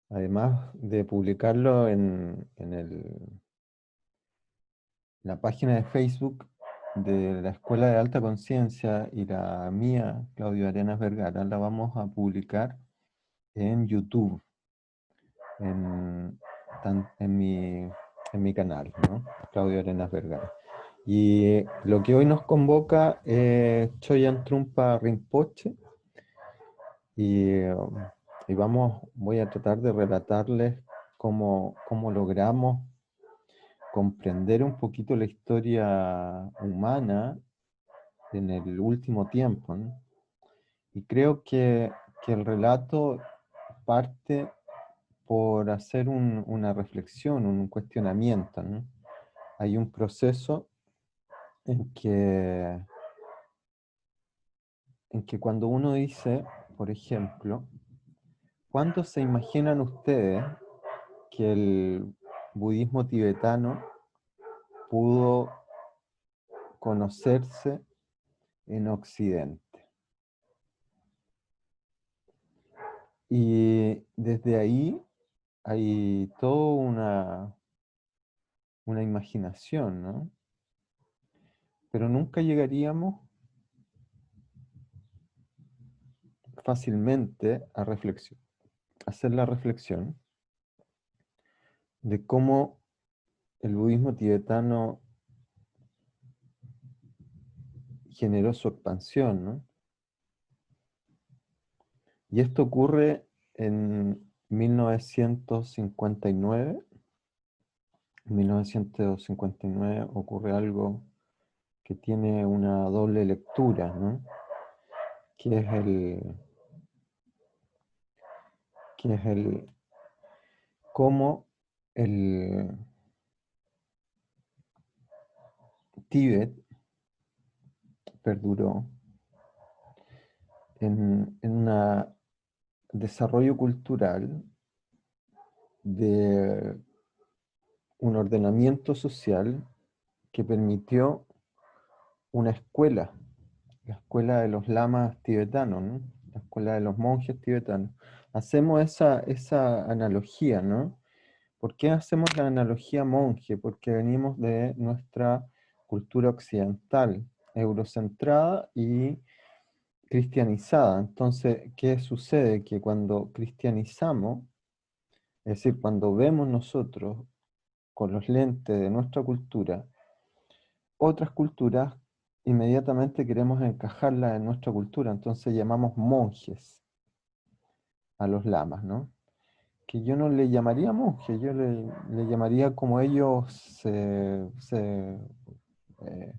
Además de publicarlo en la página de Facebook de la Escuela de Alta Conciencia y la mía, Claudio Arenas Vergara, la vamos a publicar en YouTube, en, en mi canal, ¿no? Claudio Arenas Vergara. Y lo que hoy nos convoca es Choyan Trungpa Rinpoche, y, voy a tratar de relatarles cómo logramos comprender un poquito la historia humana en el último tiempo, ¿no? Y creo que el relato parte por hacer una reflexión, un cuestionamiento, ¿no? Hay un proceso en que cuando uno dice, por ejemplo, ¿cuándo se imaginan ustedes que el budismo tibetano pudo conocerse en Occidente? Y desde ahí hay toda una imaginación, ¿no? Pero nunca llegaríamos fácilmente a hacer la reflexión de cómo el budismo tibetano generó su expansión, ¿no? Y esto ocurre en 1959. En 1959 ocurre algo que tiene una doble lectura, ¿no? Que es el cómo el Tíbet perduró en un desarrollo cultural de un ordenamiento social que permitió una escuela, la escuela de los lamas tibetanos, ¿no? La escuela de los monjes tibetanos. Hacemos esa analogía, ¿no? ¿Por qué hacemos la analogía monje? Porque venimos de nuestra cultura occidental, eurocentrada y cristianizada. Entonces, ¿qué sucede? Que cuando cristianizamos, es decir, cuando vemos nosotros con los lentes de nuestra cultura, otras culturas, inmediatamente queremos encajarlas en nuestra cultura, entonces llamamos monjes a los lamas, ¿no? Que yo no le llamaría monje, yo le llamaría como ellos se eh,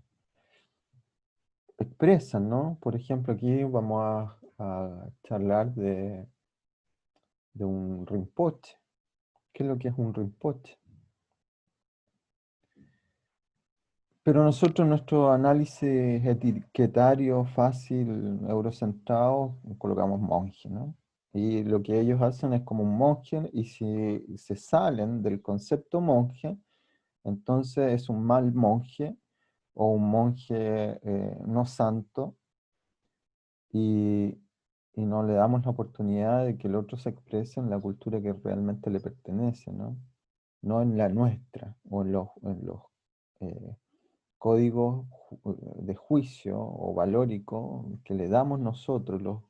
expresan, ¿no? Por ejemplo, aquí vamos a charlar de un rinpoche. ¿Qué es lo que es un rinpoche? Pero nosotros, nuestro análisis etiquetario fácil, eurocentrado, colocamos monje, ¿no? Y lo que ellos hacen es como un monje, y si se salen del concepto monje, entonces es un mal monje o un monje no santo, y, y no le damos la oportunidad de que el otro se exprese en la cultura que realmente le pertenece, ¿no? No en la nuestra o en los eh, códigos de juicio o valórico que le damos nosotros, los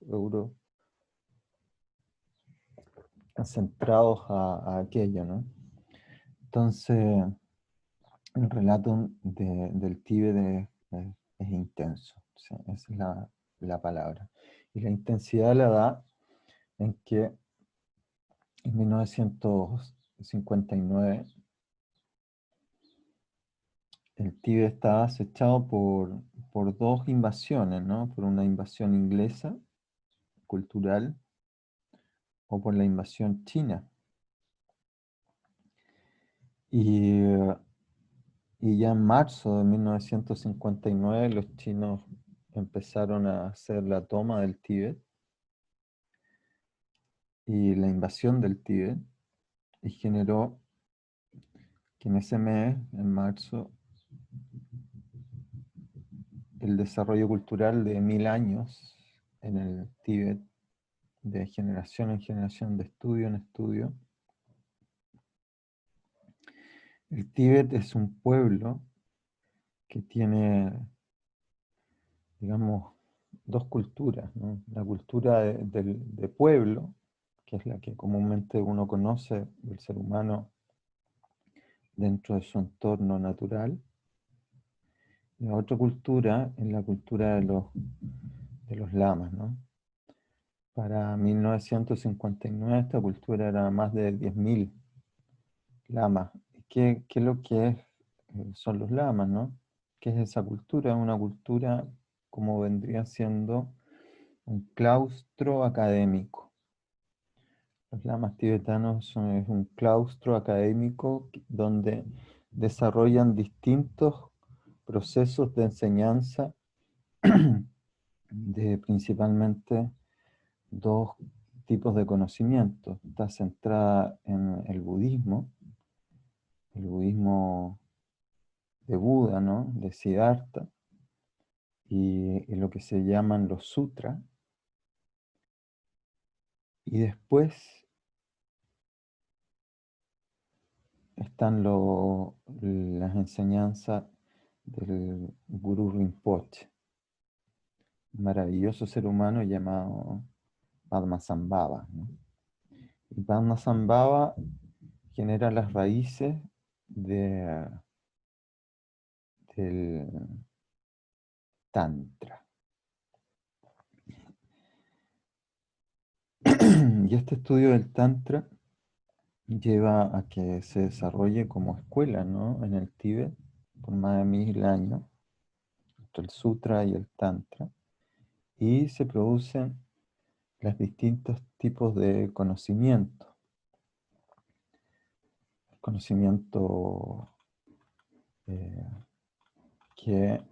eurocentrados a aquello, ¿no? Entonces, el relato del Tíbet es intenso, ¿sí? Esa es la palabra. Y la intensidad la da en que en 1959 el Tíbet estaba acechado por dos invasiones, ¿no? Por una invasión inglesa, cultural, o por la invasión china. Y, y ya en marzo de 1959 los chinos empezaron a hacer la toma del Tíbet y la invasión del Tíbet, y generó que en ese mes, en marzo, el desarrollo cultural de 1000 años en el Tíbet, de generación en generación, de estudio en estudio, El Tíbet es un pueblo que tiene, digamos, dos culturas, ¿no? La cultura de pueblo, que es la que comúnmente uno conoce del ser humano dentro de su entorno natural. La otra cultura es la cultura de los lamas, ¿no? Para 1959 esta cultura era más de 10.000 lamas. ¿Qué es lo que son los lamas, ¿no? ¿Qué es esa cultura? Una cultura como vendría siendo un claustro académico. Los lamas tibetanos es un claustro académico donde desarrollan distintos procesos de enseñanza de principalmente dos tipos de conocimiento. Está centrada en el budismo de Buda, ¿no? De Siddhartha, y lo que se llaman los sutras. Y después están las enseñanzas del Gurú Rinpoche, un maravilloso ser humano llamado Padmasambhava, ¿no? Y Padmasambhava genera las raíces del Tantra. Y este estudio del Tantra lleva a que se desarrolle como escuela, ¿no? En el Tíbet por más de 1000 años, entre el Sutra y el Tantra, y se producen los distintos tipos de conocimiento. El conocimiento que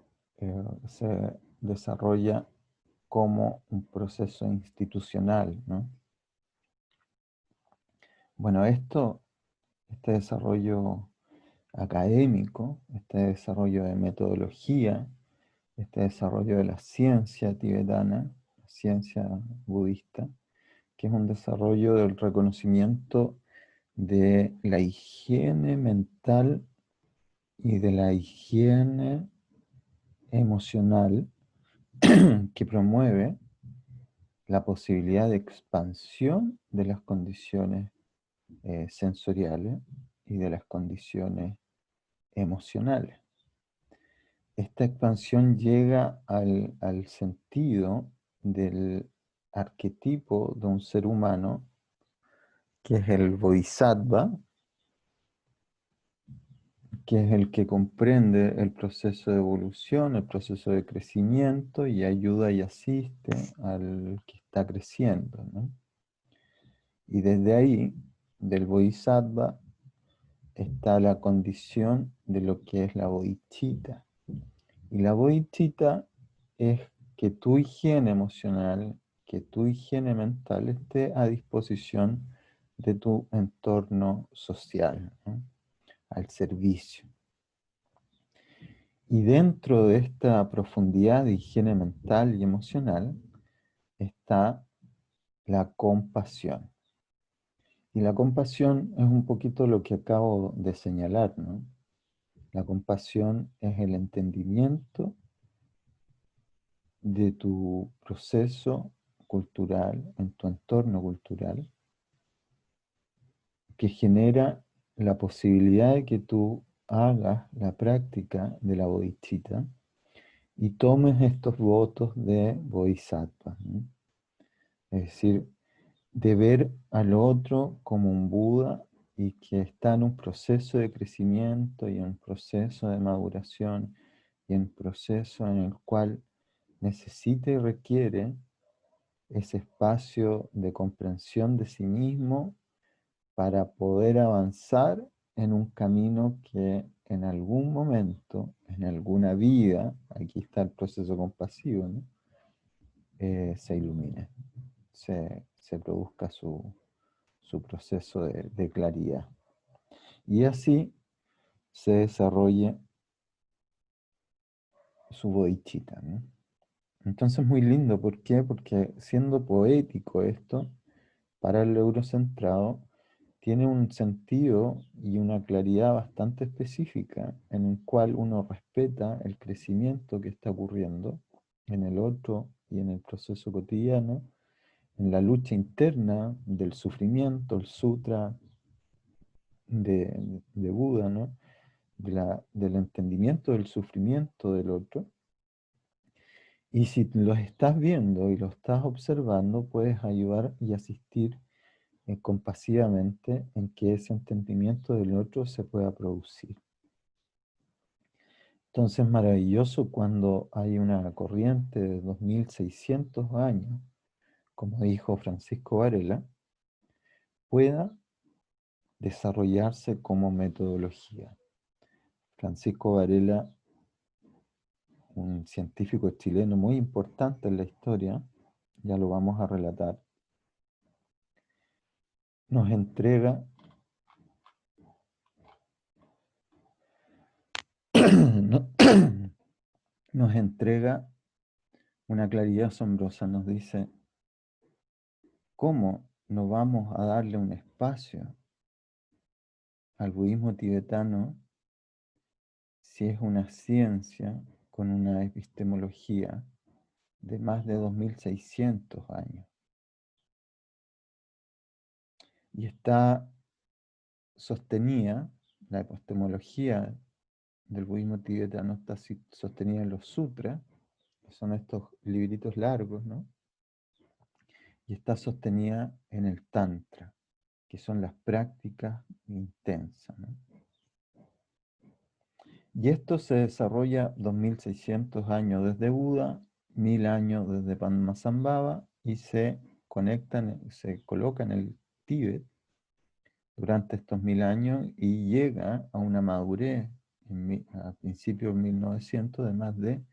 se desarrolla como un proceso institucional, ¿no? Bueno, este desarrollo académico, este desarrollo de metodología, este desarrollo de la ciencia tibetana, la ciencia budista, que es un desarrollo del reconocimiento de la higiene mental y de la higiene emocional que promueve la posibilidad de expansión de las condiciones sensoriales y de las condiciones emocionales. Esta expansión llega al sentido del arquetipo de un ser humano, que es el bodhisattva, que es el que comprende el proceso de evolución, el proceso de crecimiento y ayuda y asiste al que está creciendo, ¿no? Y desde ahí, del bodhisattva, está la condición de lo que es la bodhicitta. Y la bodhicitta es que tu higiene emocional, que tu higiene mental esté a disposición de tu entorno social, ¿no? Al servicio. Y dentro de esta profundidad de higiene mental y emocional está la compasión. Y la compasión es un poquito lo que acabo de señalar, ¿no? La compasión es el entendimiento de tu proceso cultural, en tu entorno cultural, que genera la posibilidad de que tú hagas la práctica de la bodhicitta y tomes estos votos de bodhisattva, ¿no? Es decir, de ver al otro como un Buda y que está en un proceso de crecimiento y en un proceso de maduración y en un proceso en el cual necesita y requiere ese espacio de comprensión de sí mismo para poder avanzar en un camino que en algún momento, en alguna vida, aquí está el proceso compasivo, ¿no? Se ilumine, se produzca su proceso de claridad. Y así se desarrolla su bodhicitta, ¿no? Entonces muy lindo, ¿por qué? Porque siendo poético esto, para el eurocentrado, tiene un sentido y una claridad bastante específica en el cual uno respeta el crecimiento que está ocurriendo en el otro y en el proceso cotidiano, en la lucha interna del sufrimiento, el sutra de Buda, ¿no? Del entendimiento del sufrimiento del otro. Y si los estás viendo y los estás observando, puedes ayudar y asistir compasivamente en que ese entendimiento del otro se pueda producir. Entonces es maravilloso cuando hay una corriente de 2600 años, como dijo Francisco Varela, pueda desarrollarse como metodología. Francisco Varela, un científico chileno muy importante en la historia, ya lo vamos a relatar, nos entrega nos entrega una claridad asombrosa, nos dice, ¿cómo no vamos a darle un espacio al budismo tibetano si es una ciencia con una epistemología de más de 2600 años? Y está sostenida, la epistemología del budismo tibetano está sostenida en los sutras, que son estos libritos largos, ¿no? Y está sostenida en el tantra, que son las prácticas intensas, ¿no? Y esto se desarrolla 2600 años desde Buda, 1000 años desde Padmasambhava, y se coloca en el Tíbet durante estos 1000 años y llega a una madurez a principios de 1900 de más de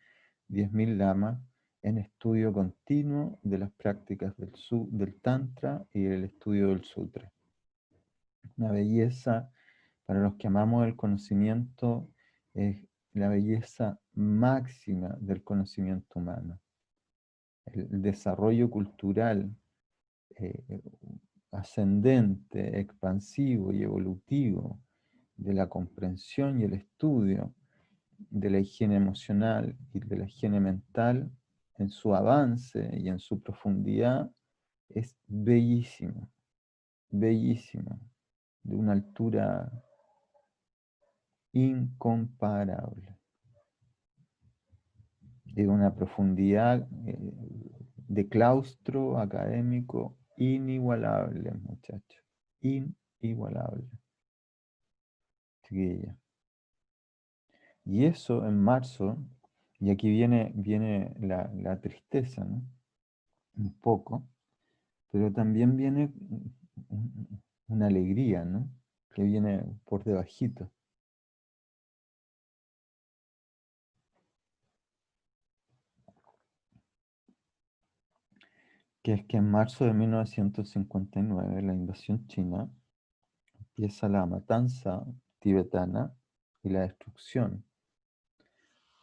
10.000 lamas en estudio continuo de las prácticas del Tantra y el estudio del Sutra. Una belleza, para los que amamos el conocimiento, es la belleza máxima del conocimiento humano. El desarrollo cultural ascendente, expansivo y evolutivo de la comprensión y el estudio de la higiene emocional y de la higiene mental en su avance y en su profundidad es bellísimo, bellísimo, de una altura incomparable, de una profundidad de claustro académico inigualable, muchachos, inigualable, chiquilla. Y eso en marzo, y aquí viene la tristeza, ¿no? Un poco, pero también viene una alegría, ¿no? Que viene por debajito. Que es que en marzo de 1959, la invasión china, empieza la matanza tibetana y la destrucción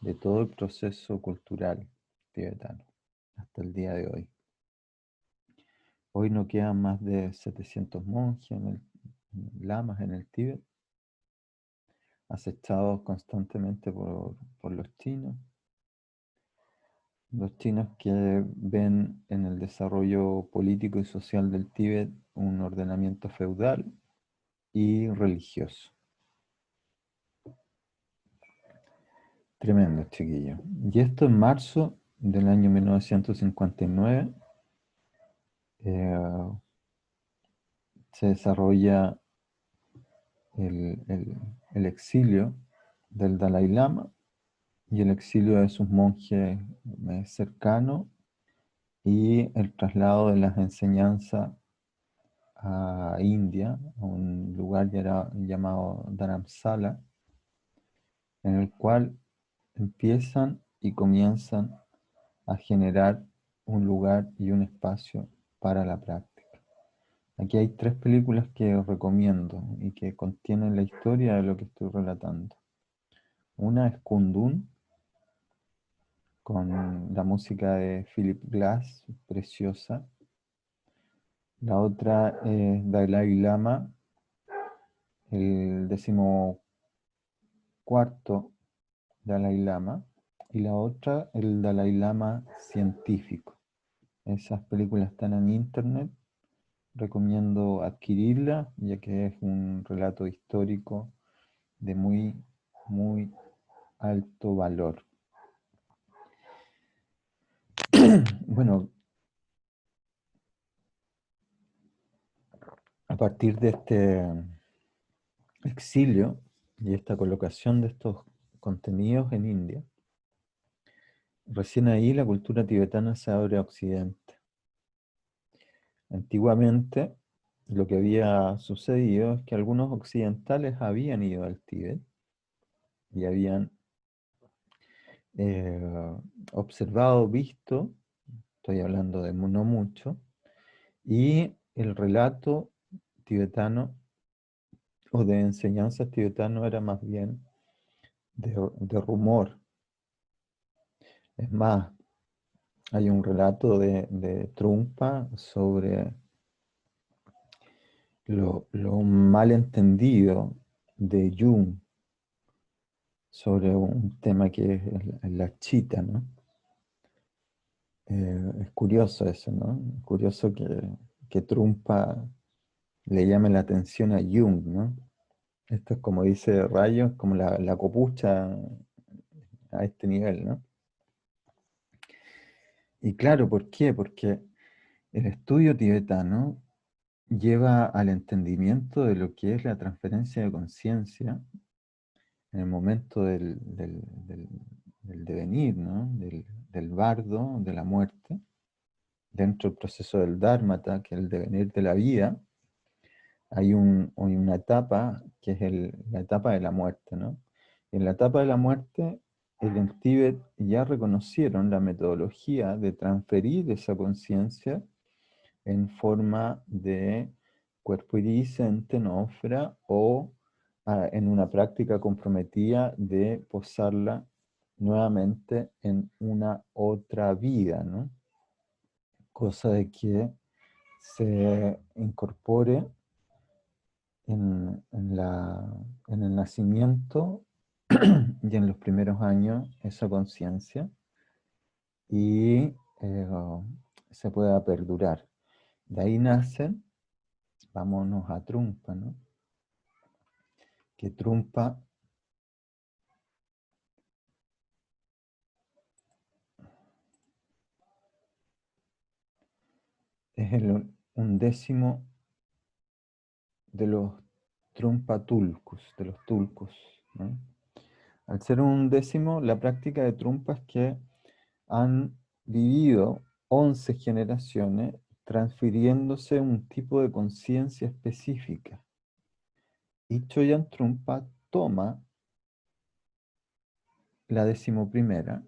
de todo el proceso cultural tibetano hasta el día de hoy. Hoy no quedan más de 700 monjes, lamas en el Tíbet, acechados constantemente por los chinos. Los chinos que ven en el desarrollo político y social del Tíbet un ordenamiento feudal y religioso. Tremendo, chiquillo. Y esto en marzo del año 1959 se desarrolla el exilio del Dalai Lama y el exilio de sus monjes cercanos y el traslado de las enseñanzas a India, a un lugar llamado Dharamsala, en el cual empiezan y comienzan a generar un lugar y un espacio para la práctica. Aquí hay 3 películas que os recomiendo y que contienen la historia de lo que estoy relatando. Una es Kundun, con la música de Philip Glass, preciosa. La otra es Dalai Lama, el 14º Dalai Lama, y la otra, el Dalai Lama científico. Esas películas están en internet, recomiendo adquirirla, ya que es un relato histórico de muy, muy alto valor. Bueno, a partir de este exilio y esta colocación de estos contenidos en India, recién ahí la cultura tibetana se abre a Occidente. Antiguamente, lo que había sucedido es que algunos occidentales habían ido al Tíbet y habían eh, observado, visto, estoy hablando de no mucho, y el relato tibetano o de enseñanzas tibetano era más bien de rumor. Es más, hay un relato de Trungpa sobre lo mal entendido de Jung sobre un tema que es la chita, ¿no? Es curioso eso, ¿no? Es curioso que Trungpa le llame la atención a Jung, ¿no? Esto es como dice Rayo, es como la copucha a este nivel, ¿no? Y claro, ¿por qué? Porque el estudio tibetano lleva al entendimiento de lo que es la transferencia de conciencia en el momento del devenir, ¿no? Del bardo, de la muerte, dentro del proceso del dharmata, que es el devenir de la vida, hay una etapa que es la etapa de la muerte, ¿no? En la etapa de la muerte, en el Tíbet ya reconocieron la metodología de transferir esa conciencia en forma de cuerpo iridiscente, nósfera, o en una práctica comprometida de posarla nuevamente en una otra vida, ¿no? Cosa de que se incorpore en el nacimiento y en los primeros años esa conciencia y se pueda perdurar. De ahí nacen, vámonos a Trungpa, ¿no? Que Trungpa es el undécimo de los Trungpa Tulkus, de los tulkus, ¿no? Al ser un décimo, la práctica de Trungpa es que han vivido 11 generaciones transfiriéndose un tipo de conciencia específica. Y Choyan Trungpa toma la decimoprimera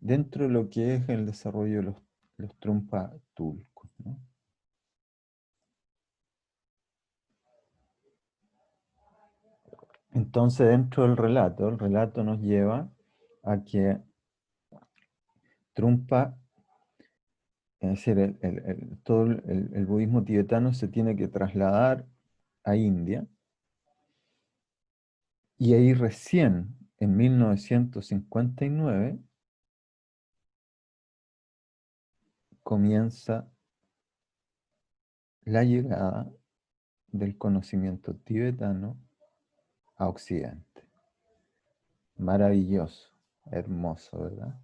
dentro de lo que es el desarrollo de los Trungpa Tulkus, ¿no? Entonces, dentro del relato, el relato nos lleva a que Trungpa, es decir, todo el budismo tibetano se tiene que trasladar a India, y ahí recién, en 1959, comienza la llegada del conocimiento tibetano a Occidente. Maravilloso, hermoso, ¿verdad?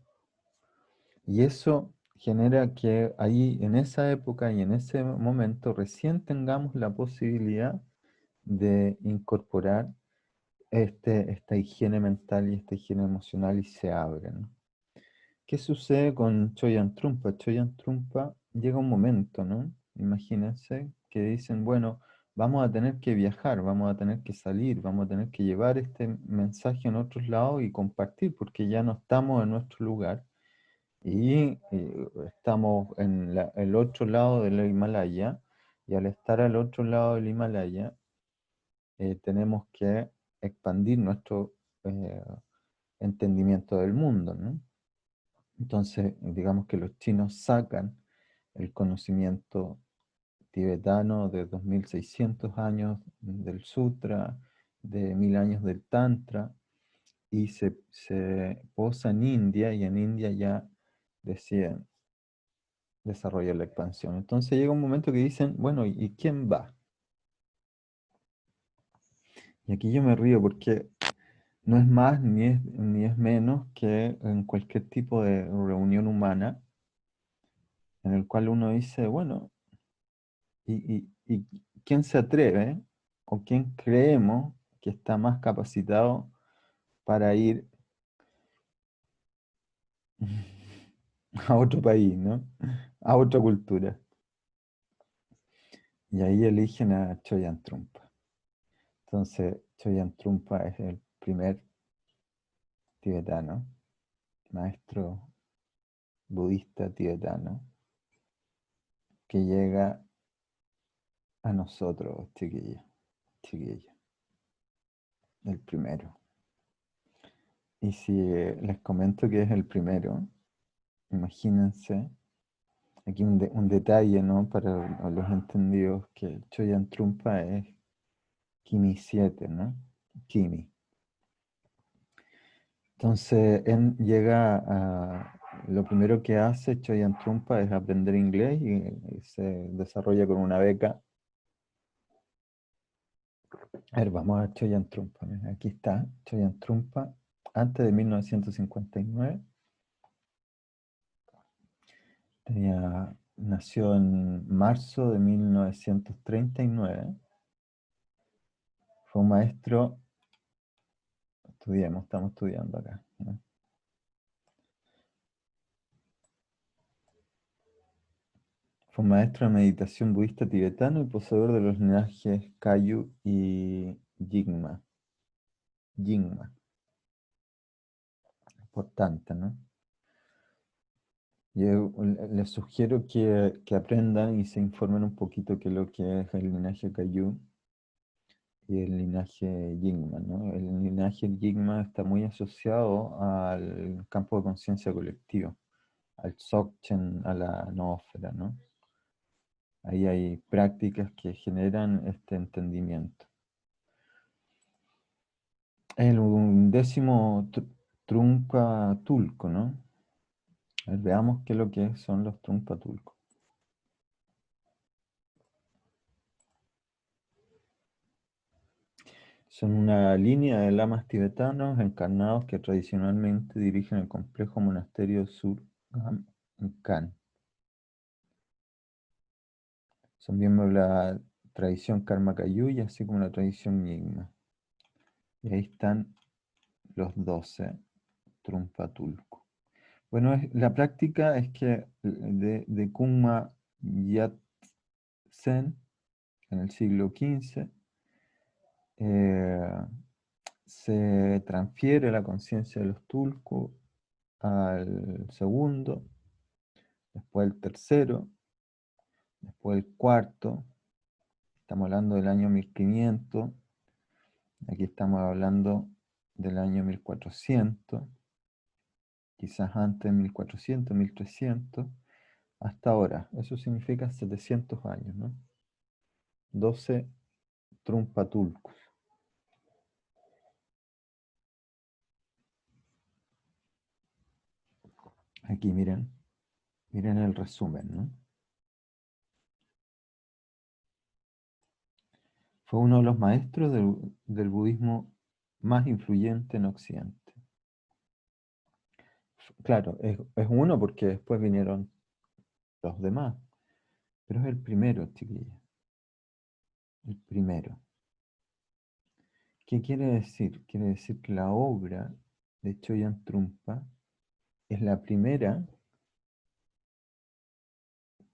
Y eso genera que ahí, en esa época y en ese momento, recién tengamos la posibilidad de incorporar esta higiene mental y esta higiene emocional y se abre, ¿no? ¿Qué sucede con Choyan Trungpa? Choyan Trungpa llega un momento, ¿no? Imagínense que dicen, bueno, vamos a tener que viajar, vamos a tener que salir, vamos a tener que llevar este mensaje en otros lados y compartir, porque ya no estamos en nuestro lugar y estamos en el otro lado del Himalaya, y al estar al otro lado del Himalaya, tenemos que expandir nuestro entendimiento del mundo, ¿no? Entonces, digamos que los chinos sacan el conocimiento tibetano de 2600 años del Sutra, de 1000 años del Tantra, y se posa en India, y en India ya deciden desarrollar la expansión. Entonces llega un momento que dicen, bueno, ¿y quién va? Y aquí yo me río porque no es más ni es menos que en cualquier tipo de reunión humana en el cual uno dice, bueno, ¿y quién se atreve o quién creemos que está más capacitado para ir a otro país, ¿no? A otra cultura? Y ahí eligen a Choyan Trungpa. Entonces, Choyan Trungpa es el primer tibetano, maestro budista tibetano, que llega a nosotros, chiquillos, el primero. Y si les comento que es el primero, imagínense, aquí un detalle, ¿no? Para los entendidos, que el Choyan Trungpa es Kimi 7, ¿no? Kimi. Entonces, él llega lo primero que hace Choyan Trungpa es aprender inglés y se desarrolla con una beca. A ver, vamos a Choyan Trungpa. Mira, aquí está Choyan Trungpa, antes de 1959. Nació en marzo de 1939. Fue un maestro, estamos estudiando acá, ¿no? Fue un maestro de meditación budista tibetano y poseedor de los linajes Kayu y Jigma. Jingma, importante, ¿no? Yo les sugiero que aprendan y se informen un poquito qué es lo que es el linaje Kayu y el linaje Jingma, ¿no? El linaje Jingma está muy asociado al campo de conciencia colectivo, al Dzogchen, a la noósfera, ¿no? Ahí hay prácticas que generan este entendimiento. El undécimo Trungpa Tulko, ¿no? A ver, veamos qué es lo que son los Trungpa Tulko. Son una línea de lamas tibetanos encarnados que tradicionalmente dirigen el complejo monasterio Surgam en Kan. Son miembros de la tradición Karma Kayuya, así como la tradición Nyingma. Y ahí están los 12 Trungpa Tulku. Bueno, la práctica es que de Kumma Yat-sen, en el siglo XV, se transfiere la conciencia de los Tulku al segundo, después el tercero, después el cuarto. Estamos hablando del año 1500, aquí estamos hablando del año 1400, quizás antes de 1400, 1300, hasta ahora. Eso significa 700 años, ¿no? 12 Trumpatulcos. Aquí miren el resumen, ¿no? Fue uno de los maestros del budismo más influyente en Occidente. Claro, es uno porque después vinieron los demás, pero es el primero, chiquilla. El primero. ¿Qué quiere decir? Quiere decir que la obra de Choyan Trungpa es la primera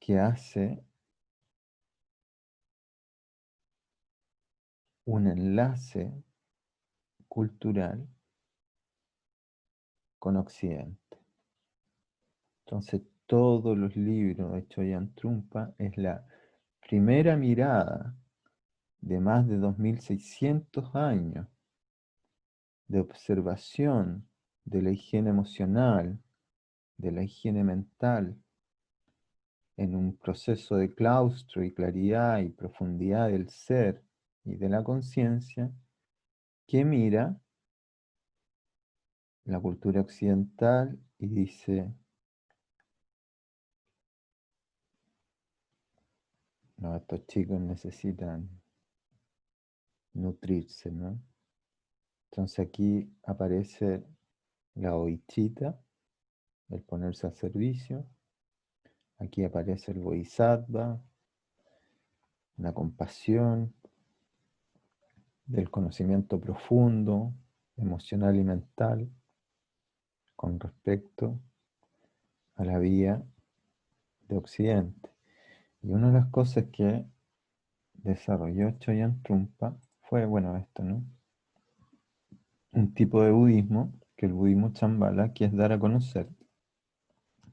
que hace un enlace cultural con Occidente. Entonces, todos los libros de Choyan Trungpa es la primera mirada de más de 2600 años de observación de la higiene emocional, de la higiene mental, en un proceso de claustro y claridad y profundidad del ser y de la conciencia, que mira la cultura occidental y dice, no, estos chicos necesitan nutrirse, ¿no? Entonces aquí aparece la bodhicitta, el ponerse al servicio. Aquí aparece el bodhisattva, la compasión, del conocimiento profundo, emocional y mental, con respecto a la vía de Occidente. Y una de las cosas que desarrolló Choyan Trungpa fue, bueno, esto, ¿no? Un tipo de budismo, que el budismo Chambala, que es dar a conocer.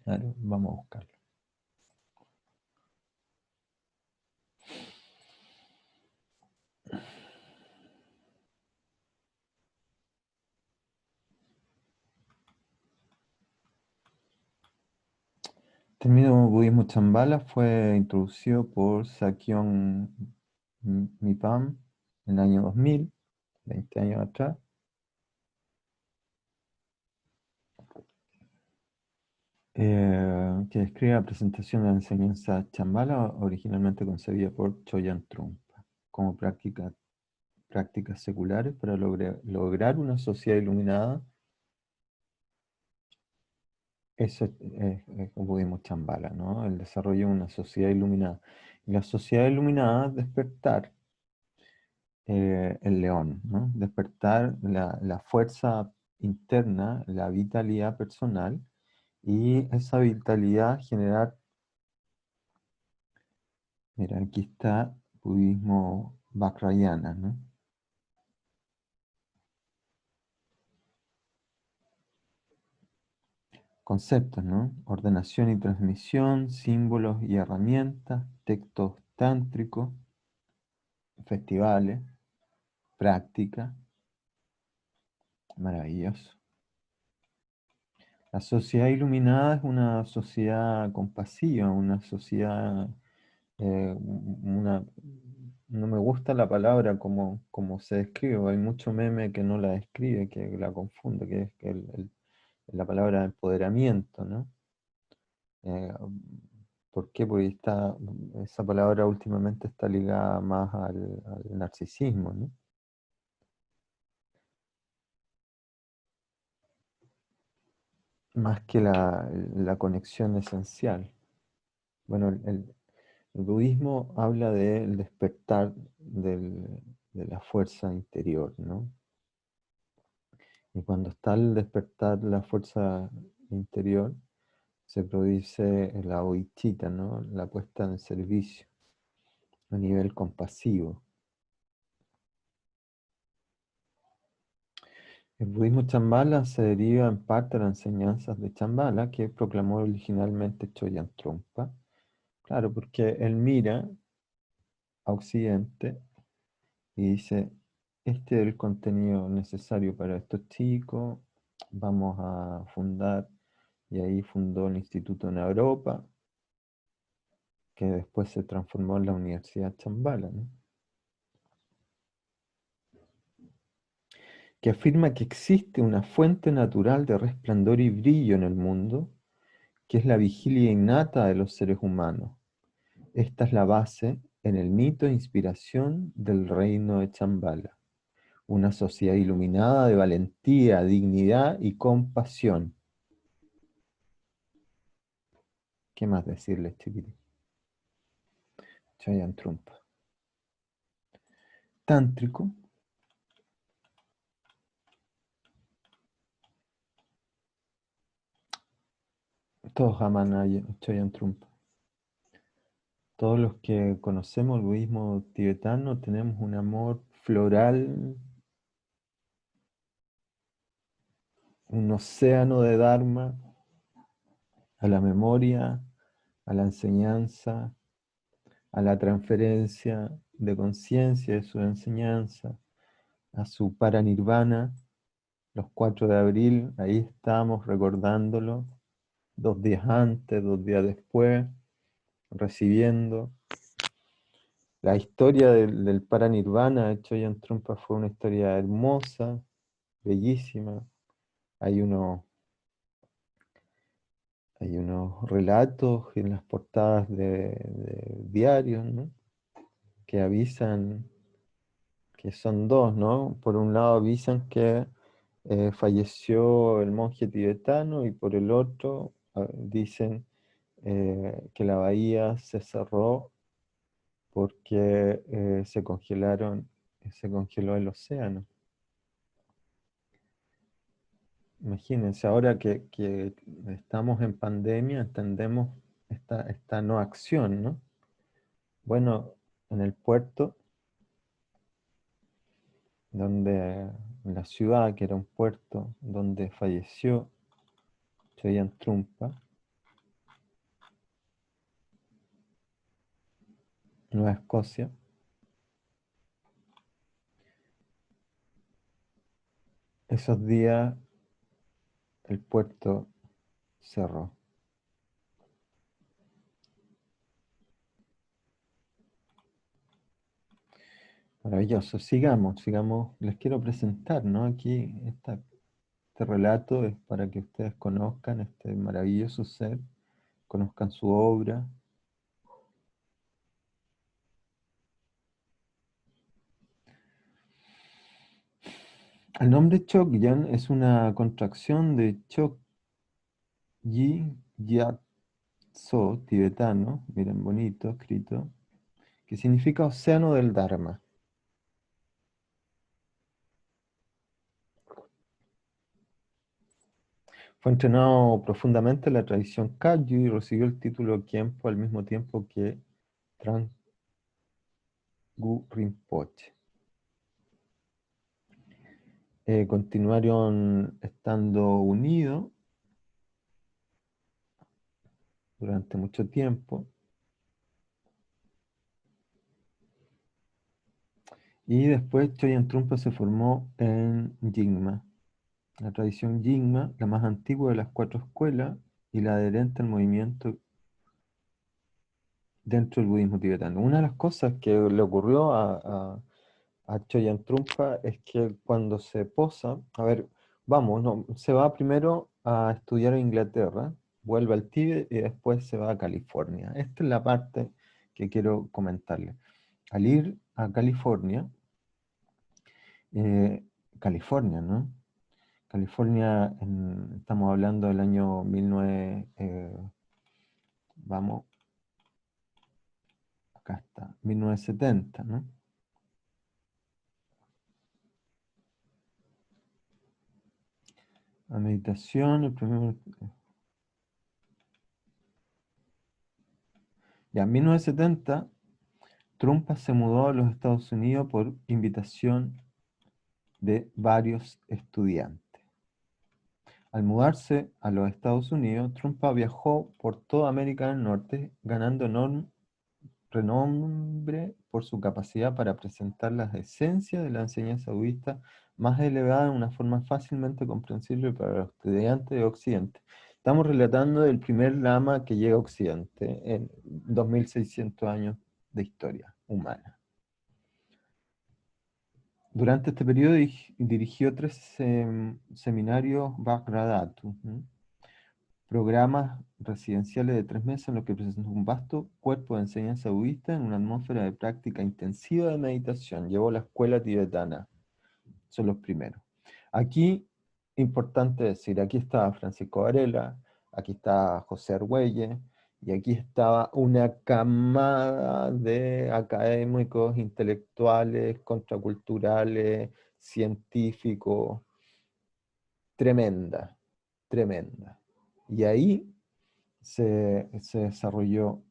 Claro, vamos a buscarlo. El término budismo Chambala fue introducido por Sakyong Mipam en el año 2000, 20 años atrás. Que describe la presentación de la enseñanza Chambala, originalmente concebida por Choyan Trungpa, como prácticas seculares para lograr una sociedad iluminada. Eso es un budismo Chambala, ¿no? El desarrollo de una sociedad iluminada. Y la sociedad iluminada es despertar el león, ¿no? Despertar la fuerza interna, la vitalidad personal, y esa vitalidad generar. Mira, aquí está budismo Vajrayana, ¿no? Conceptos, ¿no? Ordenación y transmisión, símbolos y herramientas, textos tántricos, festivales, práctica, maravilloso. La sociedad iluminada es una sociedad compasiva, una sociedad, no me gusta la palabra como se describe, hay mucho meme que no la describe, que la confunde, que es que la palabra empoderamiento, ¿no? ¿Por qué? Porque esa palabra últimamente está ligada más al narcisismo, ¿no? Más que la conexión esencial. Bueno, el budismo habla del despertar de la fuerza interior, ¿no? Y cuando está el despertar la fuerza interior, se produce la bodhicitta, ¿no? La puesta en servicio a nivel compasivo. El budismo Chambala se deriva en parte de las enseñanzas de Chambala, que proclamó originalmente Choyan Trungpa. Claro, porque él mira a Occidente y dice, este es el contenido necesario para estos chicos, vamos a fundar, y ahí fundó el Instituto en Europa, que después se transformó en la Universidad Chambala, ¿no? Que afirma que existe una fuente natural de resplandor y brillo en el mundo, que es la vigilia innata de los seres humanos. Esta es la base en el mito de inspiración del reino de Chambala, una sociedad iluminada de valentía, dignidad y compasión. ¿Qué más decirles, chiquitos? Chayan Trumpa. Tántrico, todos aman a Chayan Trumpa. Todos los que conocemos el budismo tibetano tenemos un amor floral, un océano de Dharma, a la memoria, a la enseñanza, a la transferencia de conciencia de su enseñanza, a su paranirvana, los 4 de abril, ahí estamos recordándolo, 2 días antes, 2 días después, recibiendo. La historia del Paranirvana de Choyan Trungpa fue una historia hermosa, bellísima. Hay unos, hay unos relatos en las portadas de diarios, ¿no? Que avisan, que son dos, ¿no? Por un lado avisan que falleció el monje tibetano y por el otro dicen que la bahía se cerró porque se congeló el océano. Imagínense, ahora que estamos en pandemia, entendemos esta no acción, ¿no? Bueno, en el puerto, en la ciudad, que era un puerto, donde falleció Choyan Trungpa, Nueva Escocia, esos días el puerto cerró. Maravilloso, sigamos. Les quiero presentar, ¿no? Aquí este relato es para que ustedes conozcan este maravilloso ser, conozcan su obra. El nombre Chogyan es una contracción de Chokyi Gyatso tibetano, miren bonito escrito, que significa océano del Dharma. Fue entrenado profundamente en la tradición Kagyu y recibió el título Khenpo al mismo tiempo que Tranggu Rinpoche. Continuaron estando unidos durante mucho tiempo y después Choyan Trungpa se formó en Nyingma, la tradición Nyingma, la más antigua de las cuatro escuelas y la adherente al movimiento dentro del budismo tibetano. Una de las cosas que le ocurrió a Choyan Trungpa es que cuando se posa, a ver, vamos, no, se va primero a estudiar a Inglaterra, vuelve al Tíbet y después se va a California. Esta es la parte que quiero comentarle. Al ir a California, eh, California, ¿no? California, estamos hablando del año 19, vamos, acá está, 1970, ¿no? La meditación, el primer... Ya, en 1970, Trump se mudó a los Estados Unidos por invitación de varios estudiantes. Al mudarse a los Estados Unidos, Trump viajó por toda América del Norte, ganando renombre por su capacidad para presentar las esencias de la enseñanza budista más elevada en una forma fácilmente comprensible para los estudiantes de Occidente. Estamos relatando el primer lama que llega a Occidente en 2600 años de historia humana. Durante este periodo dirigió 3 seminarios Bhagavadatu, programas residenciales de 3 meses en los que presentó un vasto cuerpo de enseñanza budista en una atmósfera de práctica intensiva de meditación. Llevó la escuela tibetana, son los primeros. Aquí, importante decir, aquí estaba Francisco Varela, aquí estaba José Argüelles, y aquí estaba una camada de académicos, intelectuales, contraculturales, científicos, tremenda, tremenda. Y ahí se desarrolló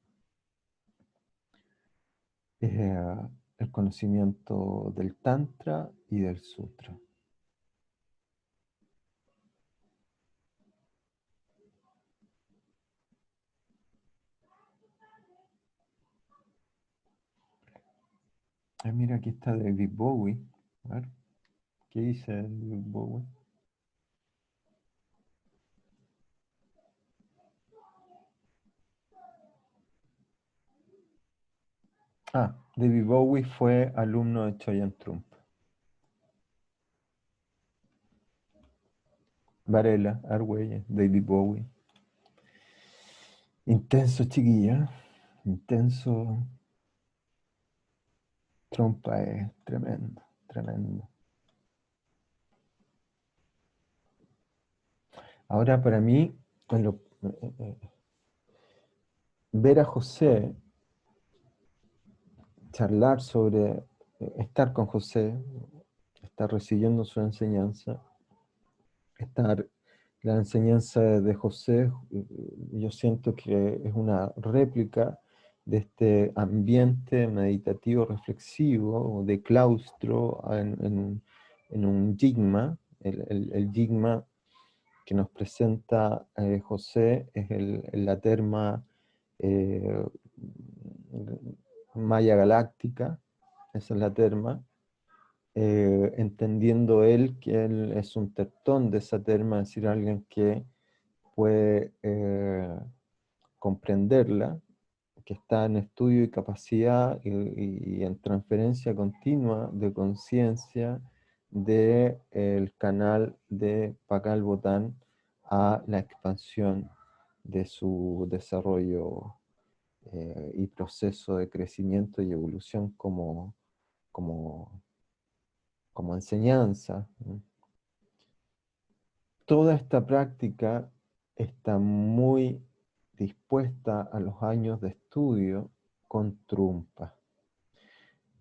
el conocimiento del Tantra y del Sutra. Mira, aquí está David Bowie. A ver, ¿qué dice David Bowie? David Bowie fue alumno de Choyan Trump. Varela, Argüelles, David Bowie. Intenso, chiquilla. Intenso. Trompa es tremendo, tremendo. Ahora para mí, ver a José, charlar sobre, estar con José, estar recibiendo su enseñanza, estar, la enseñanza de José, yo siento que es una réplica de este ambiente meditativo reflexivo, de claustro en un yigma. El yigma que nos presenta José es la terma eh, Maya Galáctica, esa es la terma, entendiendo él que él es un teptón de esa terma, es decir, alguien que puede comprenderla, que está en estudio y capacidad y en transferencia continua de conciencia del canal de Pakal Botán a la expansión de su desarrollo y proceso de crecimiento y evolución como, como enseñanza, ¿no? Toda esta práctica está muy dispuesta a los años de estudio con Trumpa.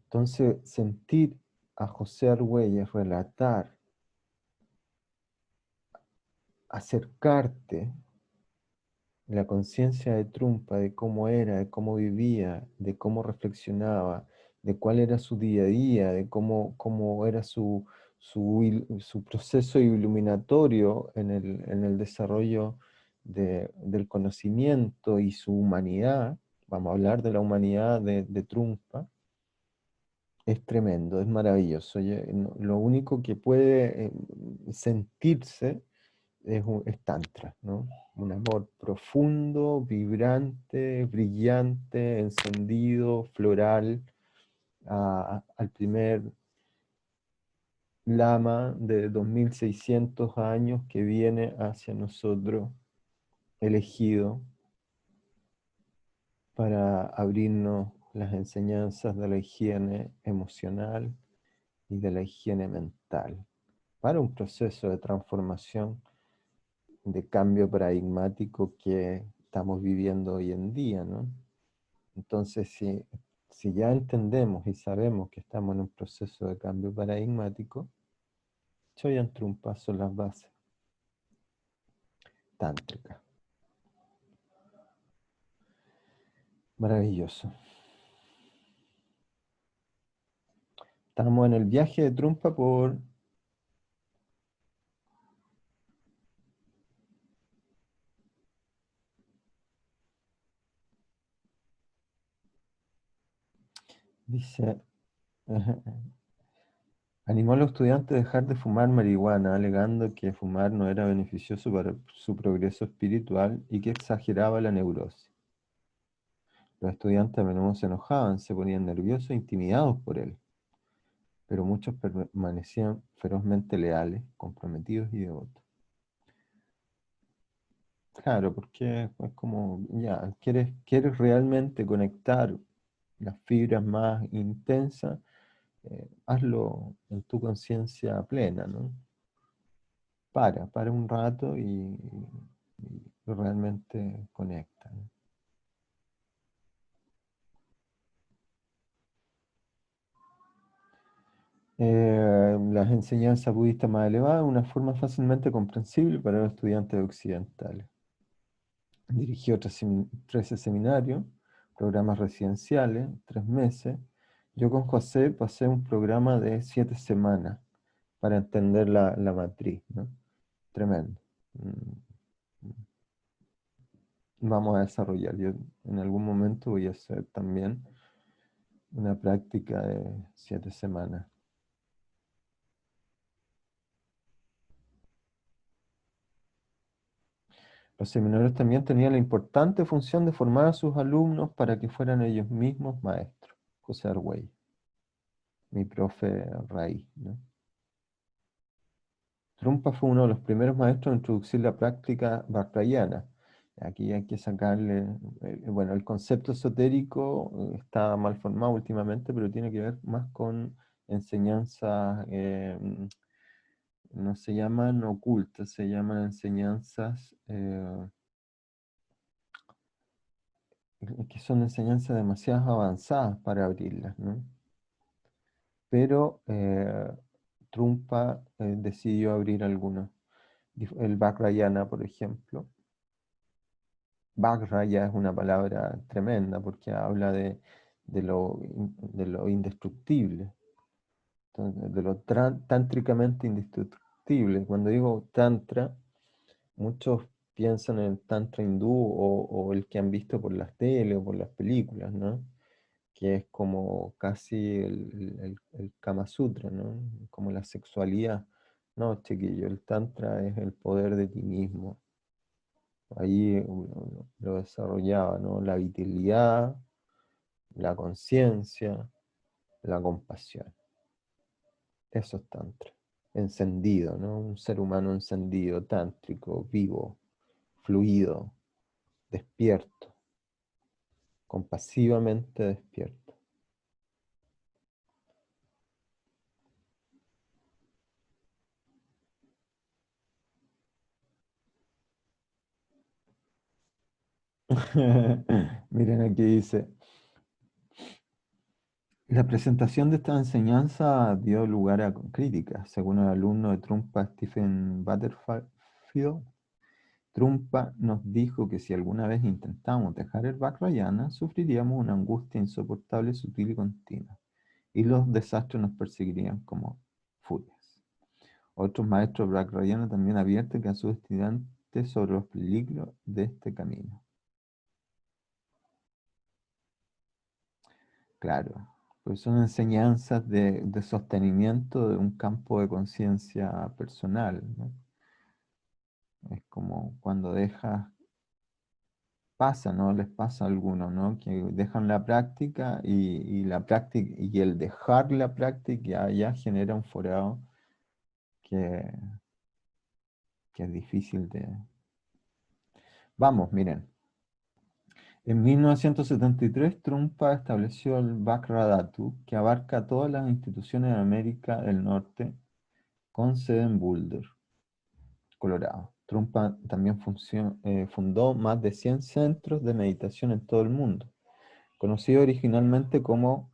Entonces, sentir a José Argüelles relatar, acercarte la conciencia de Trumpa, de cómo era, de cómo vivía, de cómo reflexionaba, de cuál era su día a día, de cómo era su proceso iluminatorio en el desarrollo del conocimiento y su humanidad. Vamos a hablar de la humanidad de Trumpa. Es tremendo, es maravilloso. Lo único que puede sentirse es tantra, ¿no? Un amor profundo, vibrante, brillante, encendido, floral, al primer lama de 2600 años que viene hacia nosotros, elegido para abrirnos las enseñanzas de la higiene emocional y de la higiene mental, para un proceso de transformación, de cambio paradigmático que estamos viviendo hoy en día, ¿no? Entonces, si ya entendemos y sabemos que estamos en un proceso de cambio paradigmático, Choyan Trungpa son las bases tántricas. Maravilloso. Estamos en el viaje de Trungpa por... Dice... Animó a los estudiantes a dejar de fumar marihuana, alegando que fumar no era beneficioso para su progreso espiritual y que exageraba la neurosis. Los estudiantes a menudo se enojaban, se ponían nerviosos e intimidados por él, pero muchos permanecían ferozmente leales, comprometidos y devotos. Claro, porque es como, ya, quieres realmente conectar las fibras más intensas, hazlo en tu conciencia plena, ¿no? Para un rato y realmente conecta, ¿no? Las enseñanzas budistas más elevadas, una forma fácilmente comprensible para los estudiantes occidentales. Dirigió 13 seminarios, programas residenciales, 3 meses. Yo con José pasé un programa de 7 semanas para entender la matriz, ¿no? Tremendo. Vamos a desarrollar. Yo en algún momento voy a hacer también una práctica de 7 semanas. Los seminarios también tenían la importante función de formar a sus alumnos para que fueran ellos mismos maestros. José Argüey, mi profe Raí, ¿no? Trumpa fue uno de los primeros maestros en introducir la práctica bhakrayana. Aquí hay que sacarle, bueno, el concepto esotérico está mal formado últimamente, pero tiene que ver más con enseñanzas, no se llaman ocultas, se llaman enseñanzas, que son enseñanzas demasiado avanzadas para abrirlas, ¿no? Pero Trumpa decidió abrir algunos. El Vajrayana, por ejemplo. Vajra ya es una palabra tremenda porque habla de lo indestructible, entonces, de lo tántricamente indestructible. Cuando digo tantra, muchos piensan en el tantra hindú o el que han visto por las tele o por las películas, ¿no? Que es como casi el Kama Sutra, ¿no? Como la sexualidad. No, chiquillo, el tantra es el poder de ti mismo. Ahí lo desarrollaba, ¿no? La vitalidad, la conciencia, la compasión. Eso es tantra. Encendido, ¿no? Un ser humano encendido, tántrico, vivo, fluido, despierto, compasivamente despierto. Miren, aquí dice, la presentación de esta enseñanza dio lugar a críticas. Según el alumno de Trumpa, Stephen Butterfield, Trumpa nos dijo que si alguna vez intentamos dejar el Vajrayana, sufriríamos una angustia insoportable, sutil y continua, y los desastres nos perseguirían como furias. Otros maestros Vajrayana también advierten que a sus estudiantes sobre los peligros de este camino. Claro, pues son enseñanzas de sostenimiento de un campo de conciencia personal, ¿no? Es como cuando dejas, pasa, ¿no? Les pasa a algunos, ¿no? Que dejan la práctica y la práctica y el dejar la práctica ya genera un forado que, que es difícil de... Vamos, miren. En 1973, Trumpa estableció el Bhakradatta, que abarca todas las instituciones de América del Norte, con sede en Boulder, Colorado. Trumpa también fundó más de 100 centros de meditación en todo el mundo, conocido originalmente como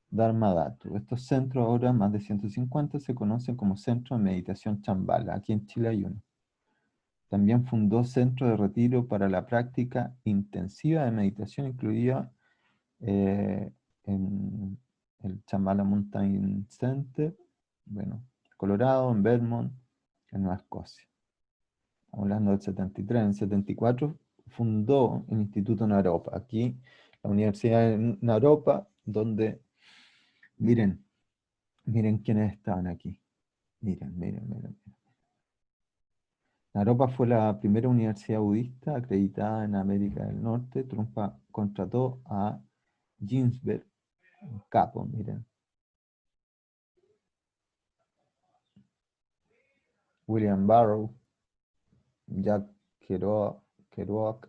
Dharmadhatu. Estos centros, ahora más de 150, se conocen como Centro de Meditación Chambala. Aquí en Chile hay uno. También fundó centros de retiro para la práctica intensiva de meditación, incluida en el Chambala Mountain Center, bueno, Colorado, en Vermont, en Nueva Escocia. Estamos hablando del 73. En el 74 fundó el Instituto Naropa. Aquí, la Universidad de Naropa, donde, miren, miren quiénes estaban aquí. Miren, miren, miren. Naropa fue la primera universidad budista acreditada en América del Norte. Trumpa contrató a Ginsberg, un capo, miren. William Barrow, Jack Kerouac,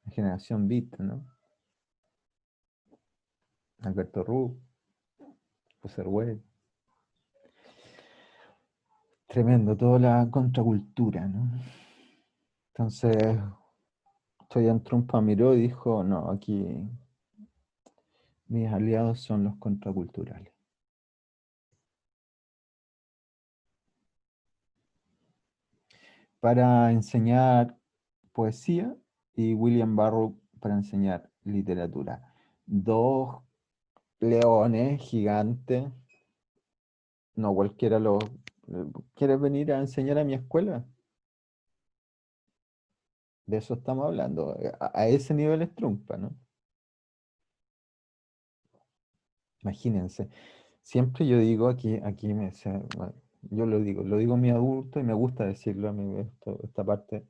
la generación Beat, ¿no? Alberto Ruff, José Argüey. Tremendo, toda la contracultura, ¿no? Entonces, Trumpa miró y dijo, no, aquí mis aliados son los contraculturales. Para enseñar poesía y William Barrow para enseñar literatura. Dos leones gigantes, no cualquiera los... ¿Quieres venir a enseñar a mi escuela? De eso estamos hablando. A ese nivel es Trumpa, ¿no? Imagínense. Siempre yo digo aquí bueno, yo lo digo a mi adulto y me gusta decirlo a mí, esta parte,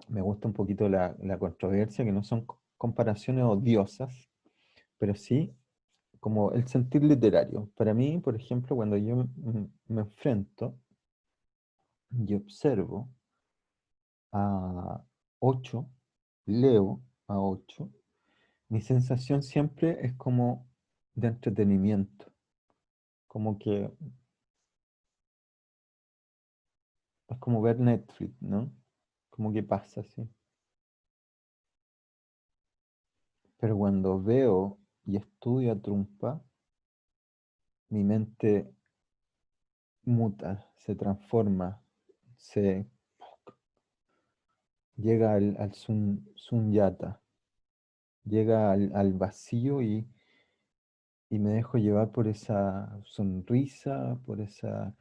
me gusta un poquito la controversia, que no son comparaciones odiosas, pero sí como el sentir literario. Para mí, por ejemplo, cuando yo me enfrento y observo a 8, leo a 8, mi sensación siempre es como de entretenimiento, como que es como ver Netflix, ¿no? Como que pasa así. Pero cuando veo y estudio a Trumpa, mi mente muta, se transforma, se llega al sunyata, llega al vacío y me dejo llevar por esa sonrisa, por esa...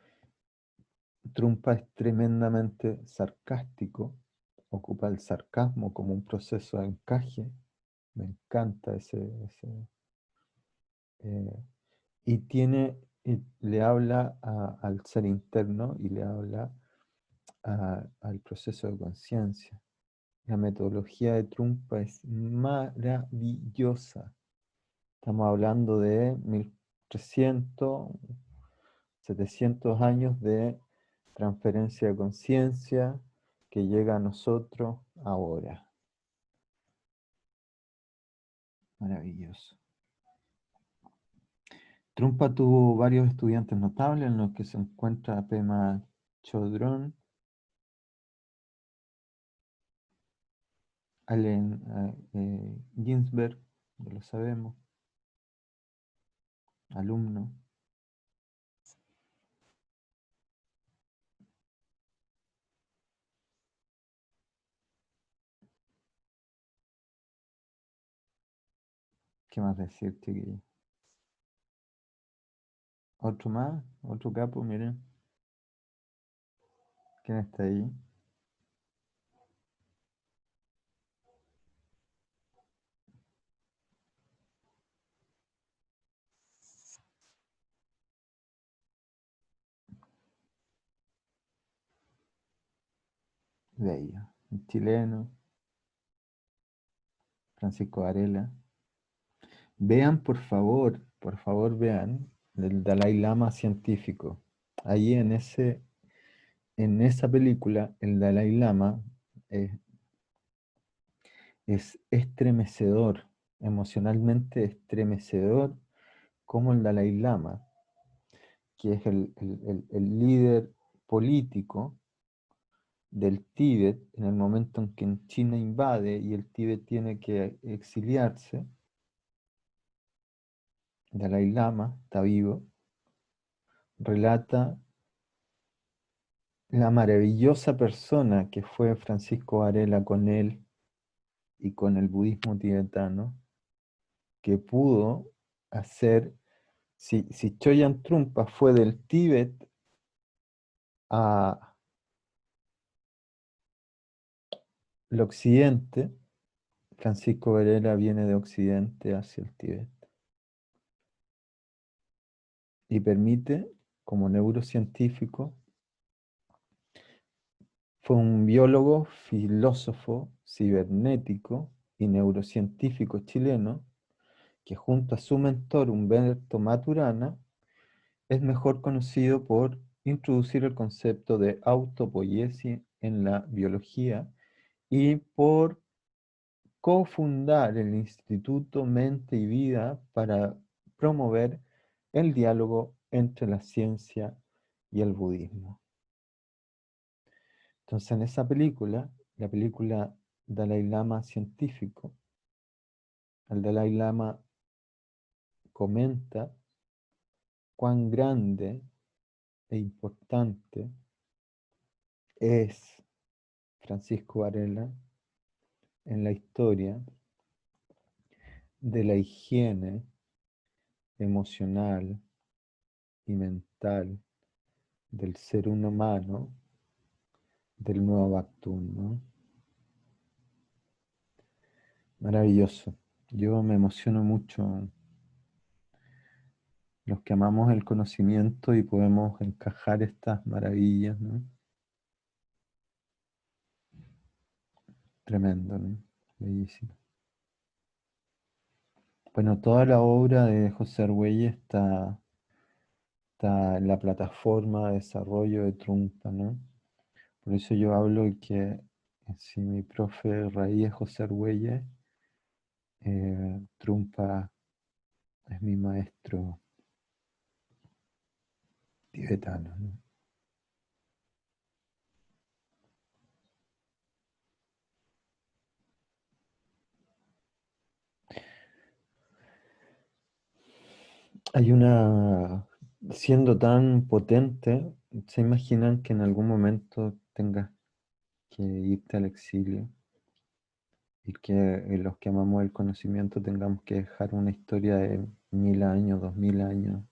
Trumpa es tremendamente sarcástico, ocupa el sarcasmo como un proceso de encaje, me encanta eh, y y le habla al ser interno y le habla al proceso de conciencia. La metodología de Trumpa es maravillosa. Estamos hablando de 1300, 700 años de transferencia de conciencia que llega a nosotros ahora. Maravilloso. Trumpa tuvo varios estudiantes notables en los que se encuentra Pema Chodron, Allen Ginsberg, ya lo sabemos, alumno. ¿Qué más decir, chiquillo? Otro más, otro capo, miren. ¿Quién está ahí? Bello. Un chileno, Francisco Varela. Vean, por favor, vean el Dalai Lama científico. Ahí en esa película, el Dalai Lama es, es estremecedor, emocionalmente estremecedor, como el Dalai Lama, que es el líder político del Tíbet en el momento en que China invade y el Tíbet tiene que exiliarse. Dalai Lama está vivo, relata la maravillosa persona que fue Francisco Varela con él y con el budismo tibetano, que pudo hacer, si Choyan Trungpa fue del Tíbet a el occidente, Francisco Varela viene de occidente hacia el Tíbet y permite, como neurocientífico, fue un biólogo, filósofo, cibernético y neurocientífico chileno que junto a su mentor Humberto Maturana es mejor conocido por introducir el concepto de autopoiesis en la biología y por cofundar el Instituto Mente y Vida para promover el diálogo entre la ciencia y el budismo. Entonces, en esa película, la película Dalai Lama científico, el Dalai Lama comenta cuán grande e importante es Francisco Varela en la historia de la higiene emocional y mental del ser humano del nuevo Bactún, ¿no? Maravilloso. Yo me emociono mucho los que amamos el conocimiento y podemos encajar estas maravillas, ¿no? Tremendo, ¿no? Bellísimo. Bueno, toda la obra de José Argüelles está en la plataforma de desarrollo de Trumpa, ¿no? Por eso yo hablo que si mi profe raíz es José Argüelles, Trumpa es mi maestro tibetano, ¿no? Hay siendo tan potente, ¿se imaginan que en algún momento tengas que irte al exilio y que los que amamos el conocimiento tengamos que dejar una historia de 1000 años, 2000 años,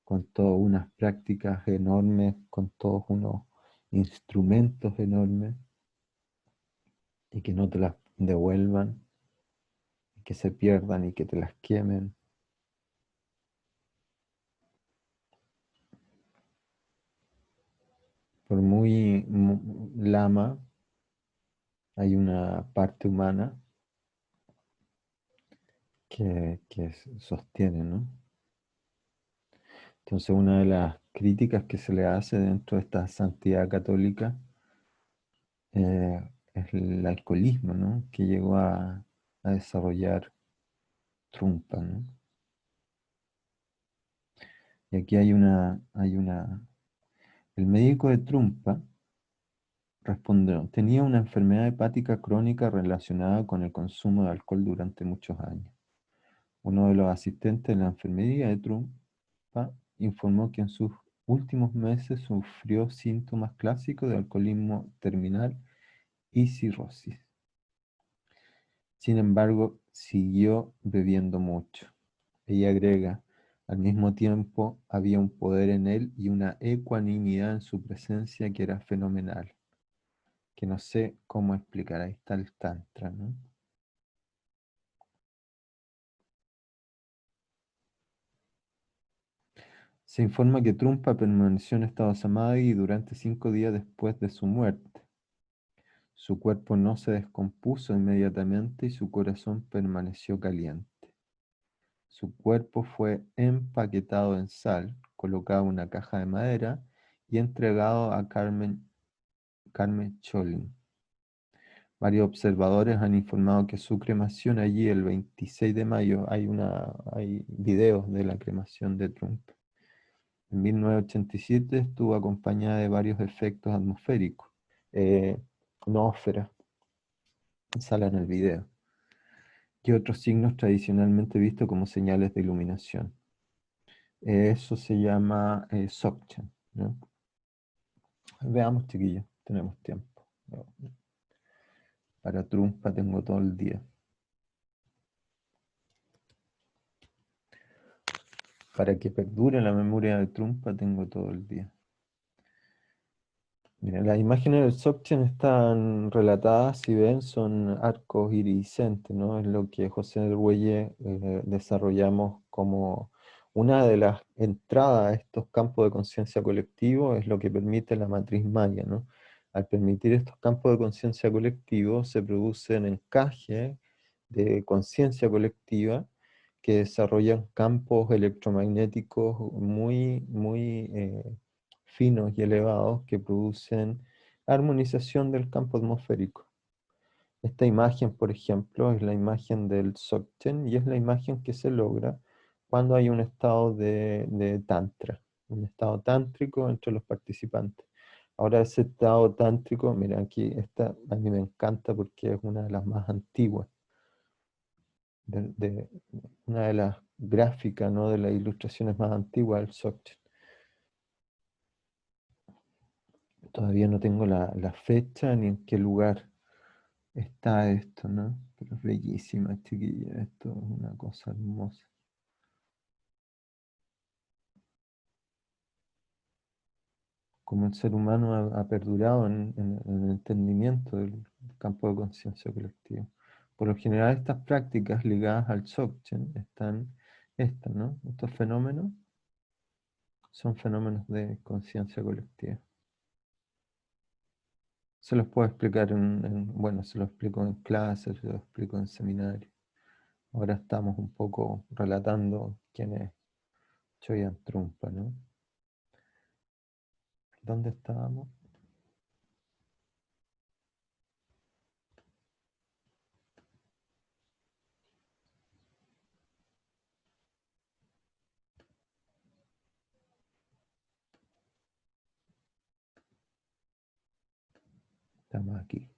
con todas unas prácticas enormes, con todos unos instrumentos enormes y que no te las devuelvan, que se pierdan y que te las quemen? Por muy lama, hay una parte humana que sostiene, ¿no? Entonces, una de las críticas que se le hace dentro de esta santidad católica es el alcoholismo, ¿no? Que llegó a desarrollar Trumpa, ¿no? Y aquí el médico de Trumpa respondió: tenía una enfermedad hepática crónica relacionada con el consumo de alcohol durante muchos años. Uno de los asistentes de la enfermería de Trumpa informó que en sus últimos meses sufrió síntomas clásicos de alcoholismo terminal y cirrosis. Sin embargo, siguió bebiendo mucho. Ella agrega: al mismo tiempo había un poder en él y una ecuanimidad en su presencia que era fenomenal, que no sé cómo explicar. Ahí está el tantra, ¿no? Se informa que Trumpa permaneció en estado samadhi durante 5 días después de su muerte. Su cuerpo no se descompuso inmediatamente y su corazón permaneció caliente. Su cuerpo fue empaquetado en sal, colocado en una caja de madera y entregado a Carmen Cholin. Varios observadores han informado que su cremación allí el 26 de mayo, hay videos de la cremación de Trump. En 1987 estuvo acompañada de varios efectos atmosféricos, eh, noósfera, sale en el video, y otros signos tradicionalmente vistos como señales de iluminación. Eso se llama Dzogchen, ¿no? Veamos, chiquillos, tenemos tiempo. Para Trumpa tengo todo el día. Para que perdure la memoria de Trumpa tengo todo el día. Mira, las imágenes del Dzogchen están relatadas, si ven, son arcos iridiscentes, ¿no? Es lo que José del Bueye desarrollamos como una de las entradas a estos campos de conciencia colectivo, es lo que permite la matriz maya, ¿no? Al permitir estos campos de conciencia colectivo se producen encajes de conciencia colectiva que desarrollan campos electromagnéticos muy finos y elevados que producen armonización del campo atmosférico. Esta imagen, por ejemplo, es la imagen del Dzogchen y es la imagen que se logra cuando hay un estado de tantra, un estado tántrico entre los participantes. Ahora ese estado tántrico, mira aquí, esta a mí me encanta porque es una de las más antiguas, de una de las gráficas, ¿no? De las ilustraciones más antiguas del Dzogchen. Todavía no tengo la fecha ni en qué lugar está esto, ¿no? Pero es bellísima, chiquilla, esto es una cosa hermosa. Como el ser humano ha perdurado en el entendimiento del campo de conciencia colectiva. Por lo general, estas prácticas ligadas al Dzogchen ¿no? Estos fenómenos son fenómenos de conciencia colectiva. Se los puedo explicar bueno, se los explico en clases, se los explico en seminarios. Ahora estamos un poco relatando quién es Choyan Trungpa, ¿no? ¿Dónde estábamos? Estamos aquí.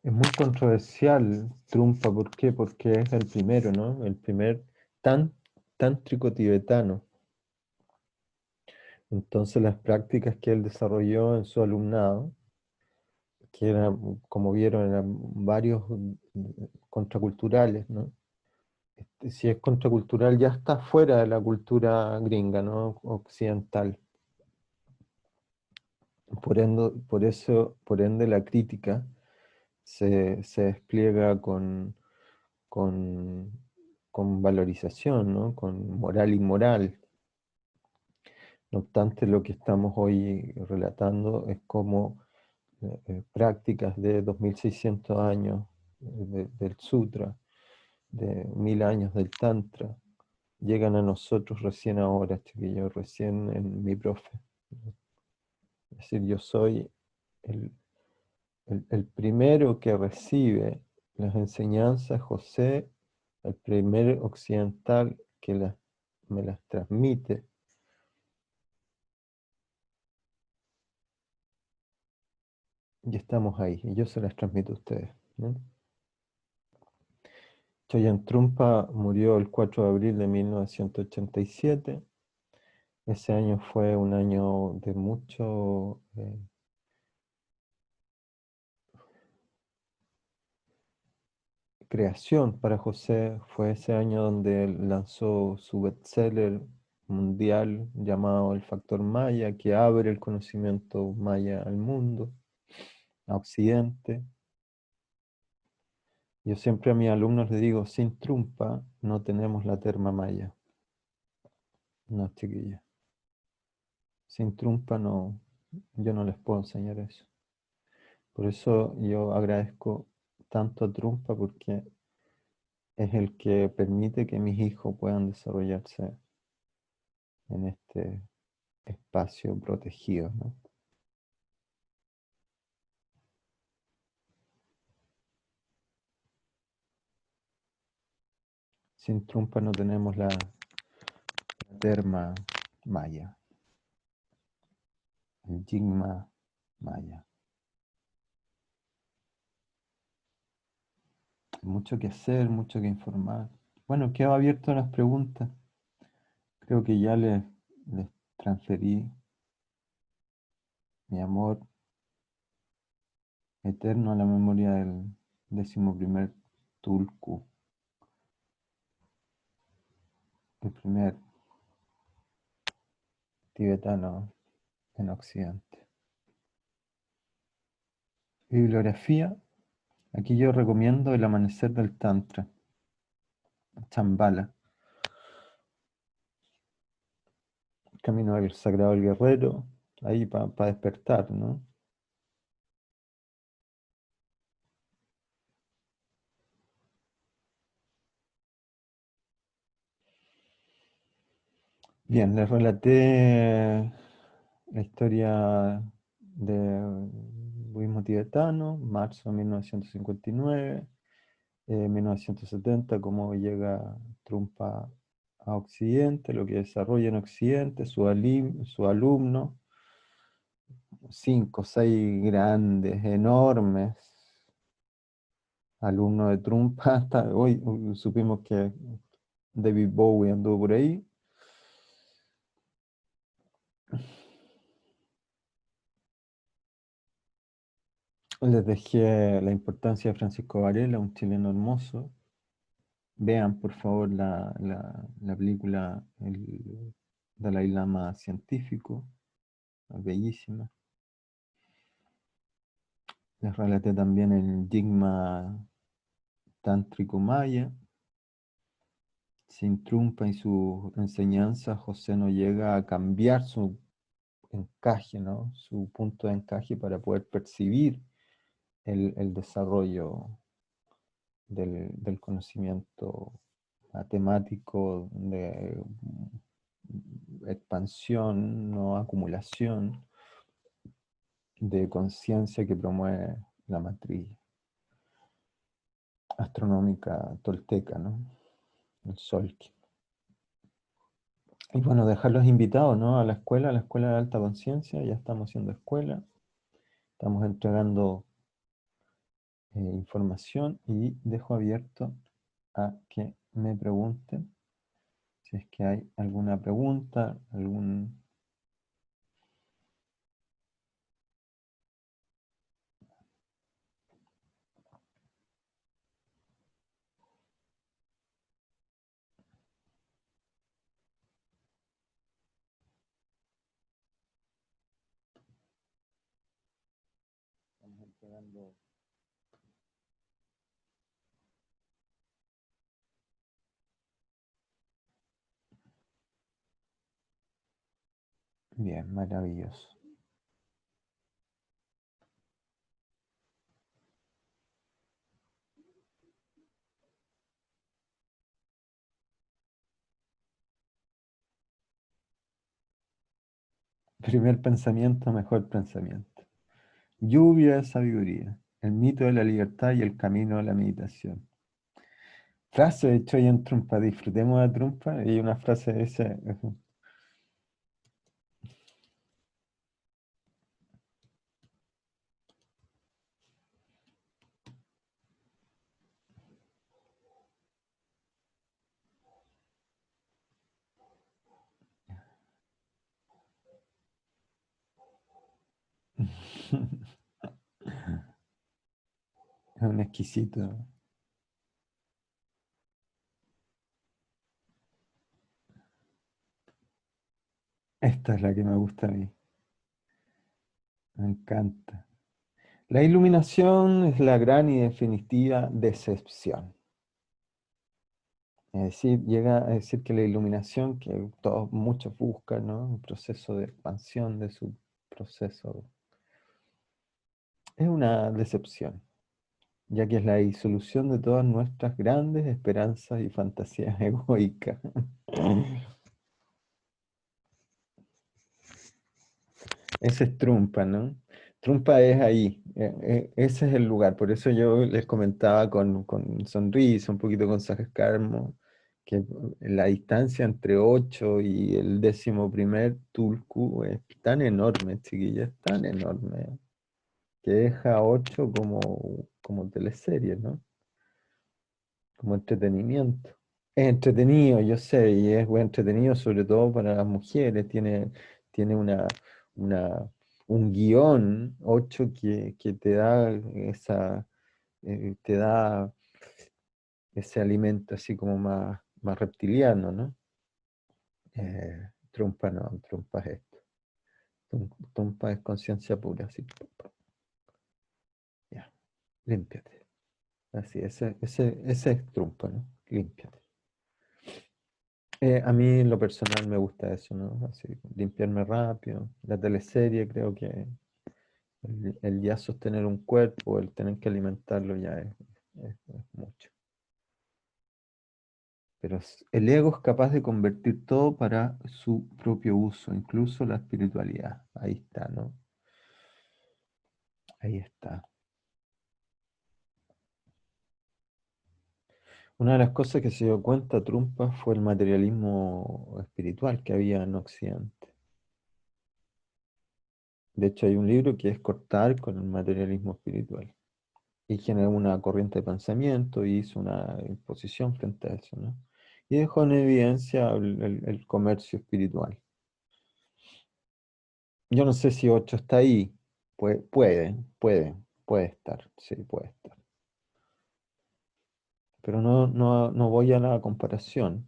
Es muy controversial Trungpa, ¿por qué? Porque es el primero, ¿no? El primer tántrico tibetano. Entonces las prácticas que él desarrolló en su alumnado, que eran, como vieron, eran varios contraculturales, ¿no? Si es contracultural ya está fuera de la cultura gringa, ¿no? Occidental. Por ende la crítica se despliega con, con valorización, ¿no? Con moral y inmoral. No obstante, lo que estamos hoy relatando es como prácticas de 2600 años del Sutra, de 1000 años del Tantra, llegan a nosotros recién ahora, chiquillos, recién en mi profe. Es decir, yo soy el, el primero que recibe las enseñanzas, José, el primer occidental que me las transmite. Y estamos ahí, y yo se las transmito a ustedes, ¿no? Choyan Trungpa murió el 4 de abril de 1987. Ese año fue un año de mucho creación para José. Fue ese año donde él lanzó su bestseller mundial llamado El Factor Maya, que abre el conocimiento maya al mundo, a Occidente. Yo siempre a mis alumnos les digo, sin Trungpa no tenemos la terma maya. No, chiquilla. Sin Trungpa no, yo no les puedo enseñar eso. Por eso yo agradezco tanto a Trungpa porque es el que permite que mis hijos puedan desarrollarse en este espacio protegido, ¿no? Sin Trungpa no tenemos la terma maya, el Jigma maya. Mucho que hacer, mucho que informar. Bueno, quedo abierto a las preguntas. Creo que ya les transferí mi amor eterno a la memoria del 11.er Tulku, el primer tibetano en Occidente. Bibliografía. Aquí yo recomiendo El Amanecer del Tantra, Chambala. Camino del Sagrado del Guerrero, ahí para despertar, ¿no? Bien, les relaté la historia del budismo tibetano, marzo de 1959, 1970, cómo llega Trungpa a Occidente, lo que desarrolla en Occidente, su alumno, 5 o 6 grandes, enormes alumnos de Trungpa. Hasta hoy supimos que David Bowie anduvo por ahí. Les dejé la importancia de Francisco Varela, un chileno hermoso. Vean, por favor, la película El Dalai Lama científico, bellísima. Les relaté también el Jigma tántrico maya. Sin Trungpa y su enseñanza, José no llega a cambiar su encaje, ¿no? Su punto de encaje para poder percibir el desarrollo del conocimiento matemático de expansión, no acumulación, de conciencia que promueve la matriz astronómica tolteca, ¿no? El Solki. Y bueno, dejarlos invitados, ¿no? A la escuela de alta conciencia, ya estamos haciendo escuela, estamos entregando información y dejo abierto a que me pregunten si es que hay alguna pregunta, algún... Estamos entregando... Bien, maravilloso. Primer pensamiento, mejor pensamiento. Lluvia de sabiduría, el mito de la libertad y el camino de la meditación. Frase de hecho ahí en Trumpa, disfrutemos de Trumpa, y una frase de ese... Es un exquisito. Esta es la que me gusta a mí. Me encanta. La iluminación es la gran y definitiva decepción. Es decir, llega a decir que la iluminación que todos, muchos buscan, ¿no? Un proceso de expansión de su proceso. Es una decepción, ya que es la disolución de todas nuestras grandes esperanzas y fantasías egoicas. Ese es Trumpa, ¿no? Trumpa es ahí, ese es el lugar. Por eso yo les comentaba con sonrisa, un poquito con sarcasmo, que la distancia entre 8 y el 11.º Tulku es tan enorme, chiquilla, es tan enorme, que deja 8 como teleserie, ¿no? Como entretenimiento. Es entretenido, yo sé, y es buen entretenido sobre todo para las mujeres. Tiene una, un guión 8 que te da te da ese alimento así como más reptiliano, ¿no? Trumpa no, trumpa es esto. Trumpa es conciencia pura, así. Ya, límpiate. Así, ese es trumpa, ¿no? Límpiate. A mí en lo personal me gusta eso, ¿no? Así, limpiarme rápido. La teleserie creo que el ya sostener un cuerpo, el tener que alimentarlo ya es mucho. Pero el ego es capaz de convertir todo para su propio uso, incluso la espiritualidad. Ahí está, ¿no? Ahí está. Una de las cosas que se dio cuenta Trumpa fue el materialismo espiritual que había en Occidente. De hecho, hay un libro que es Cortar con el materialismo espiritual. Y generó una corriente de pensamiento y hizo una exposición frente a eso, ¿no? Y dejó en evidencia el comercio espiritual. Yo no sé si 8 está ahí. Puede estar, sí, puede estar. Pero no voy a la comparación,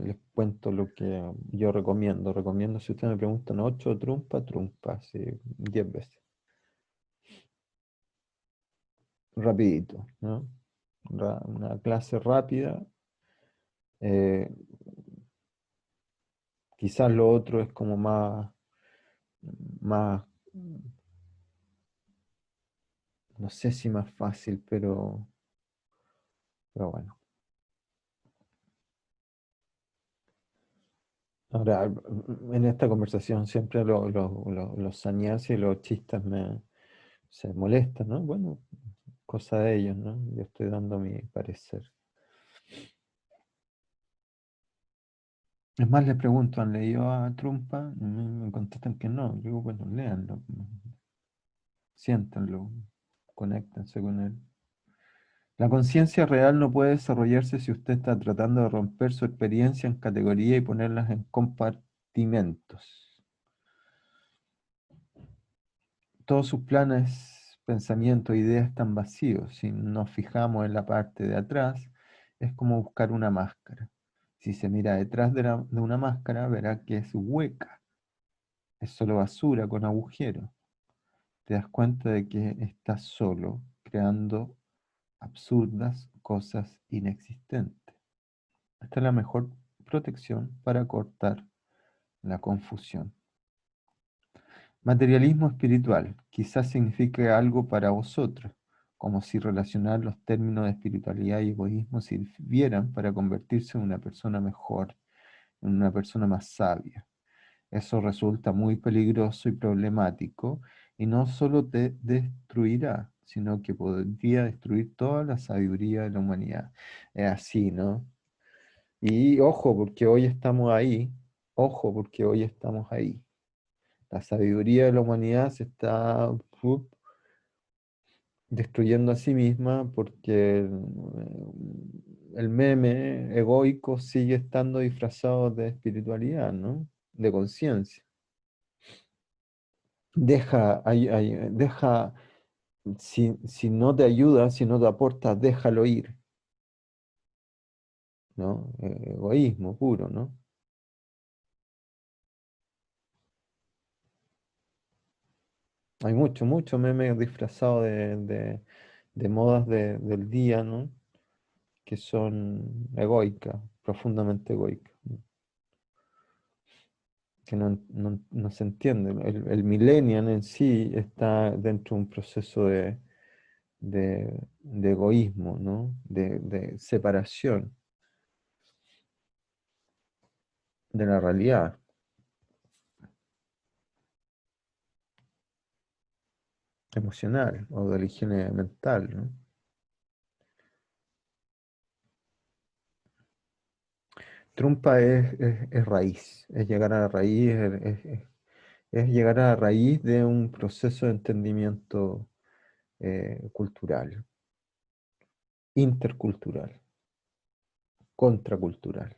les cuento lo que yo recomiendo. Recomiendo, si ustedes me preguntan 8 trumpa, sí, 10 veces. rapidito, ¿no? Una clase rápida. eh, Quizás lo otro es como más, no sé si más fácil, pero bueno. Ahora, en esta conversación siempre los sañas y los chistes se molestan, ¿no? Bueno, cosa de ellos, ¿no? Yo estoy dando mi parecer. Es más, les pregunto, ¿han leído a Trumpa? Me contestan que no. Yo digo, bueno, léanlo, siéntanlo, conéctense con él. La conciencia real no puede desarrollarse si usted está tratando de romper su experiencia en categorías y ponerlas en compartimentos. Todos sus planes, pensamientos, ideas están vacíos. Si nos fijamos en la parte de atrás, es como buscar una máscara. Si se mira detrás de una máscara, verá que es hueca. Es solo basura con agujeros. Te das cuenta de que estás solo, creando absurdas cosas inexistentes. Esta es la mejor protección para cortar la confusión. Materialismo espiritual quizás signifique algo para vosotros, como si relacionar los términos de espiritualidad y egoísmo sirvieran para convertirse en una persona mejor, en una persona más sabia. Eso resulta muy peligroso y problemático y no solo te destruirá, sino que podría destruir toda la sabiduría de la humanidad. Es así, ¿no? Y ojo, porque hoy estamos ahí, ojo, porque hoy estamos ahí. La sabiduría de la humanidad se está destruyendo a sí misma porque el meme egoico sigue estando disfrazado de espiritualidad, ¿no? De conciencia. Deja, si no te ayuda, si no te aporta, déjalo ir, ¿no? Egoísmo puro, ¿no? Hay mucho meme disfrazado de modas del día, ¿no? Que son egoicas, profundamente egoicas, ¿no? Que no se entiende. El millennial en sí está dentro de un proceso de egoísmo, ¿no? De separación de la realidad emocional o de la higiene mental, ¿no? Trumpa es raíz, es llegar a la raíz, es llegar a la raíz de un proceso de entendimiento cultural, intercultural, contracultural,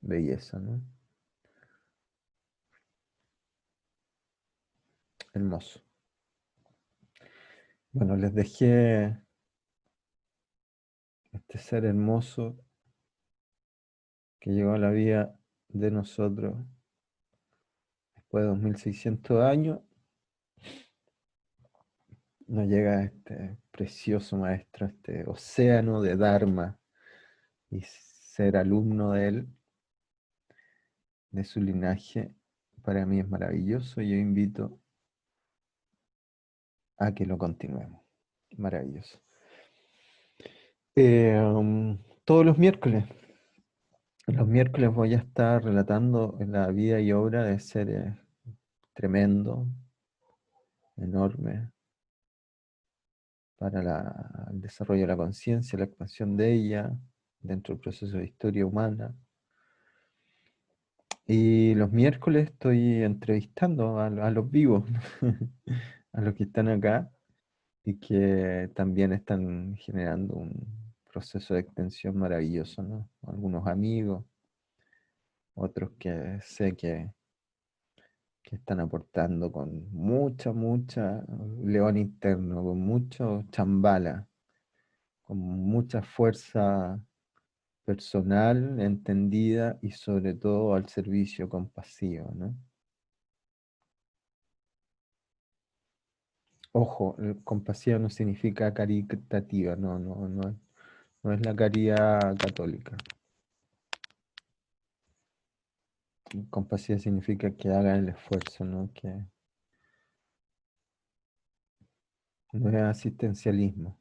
belleza, ¿no? Hermoso. Bueno, les dejé este ser hermoso que llegó a la vida de nosotros después de 2600 años. Nos llega este precioso maestro, este océano de Dharma, y ser alumno de él, de su linaje, para mí es maravilloso. Yo invito a que lo continuemos. Maravilloso. Todos los miércoles voy a estar relatando la vida y obra de seres tremendo, enorme, para el desarrollo de la conciencia, la expansión de ella, dentro del proceso de historia humana. Y los miércoles estoy entrevistando a los vivos, a los que están acá y que también están generando un proceso de extensión maravilloso, ¿no? Algunos amigos, otros que sé que están aportando con mucha león interno, con mucho chambala, con mucha fuerza personal, entendida y sobre todo al servicio compasivo, ¿no? Ojo, compasiva no significa caritativa, no es la caridad católica. Compasiva significa que hagan el esfuerzo, ¿no? Que no es asistencialismo.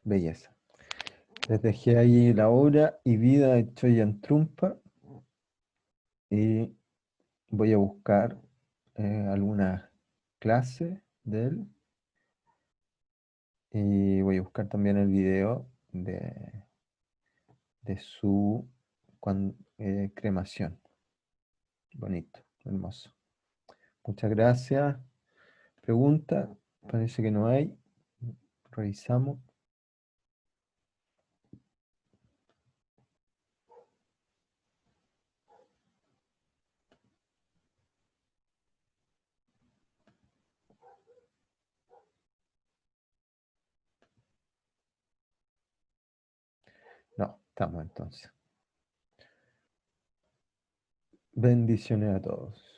Belleza. Les dejé ahí la obra y vida de Choyan Trumpa y voy a buscar algunas clases de él y voy a buscar también el video de su cremación. Bonito, hermoso. Muchas gracias. Pregunta, parece que no hay. Revisamos. No, estamos entonces. Bendiciones a todos.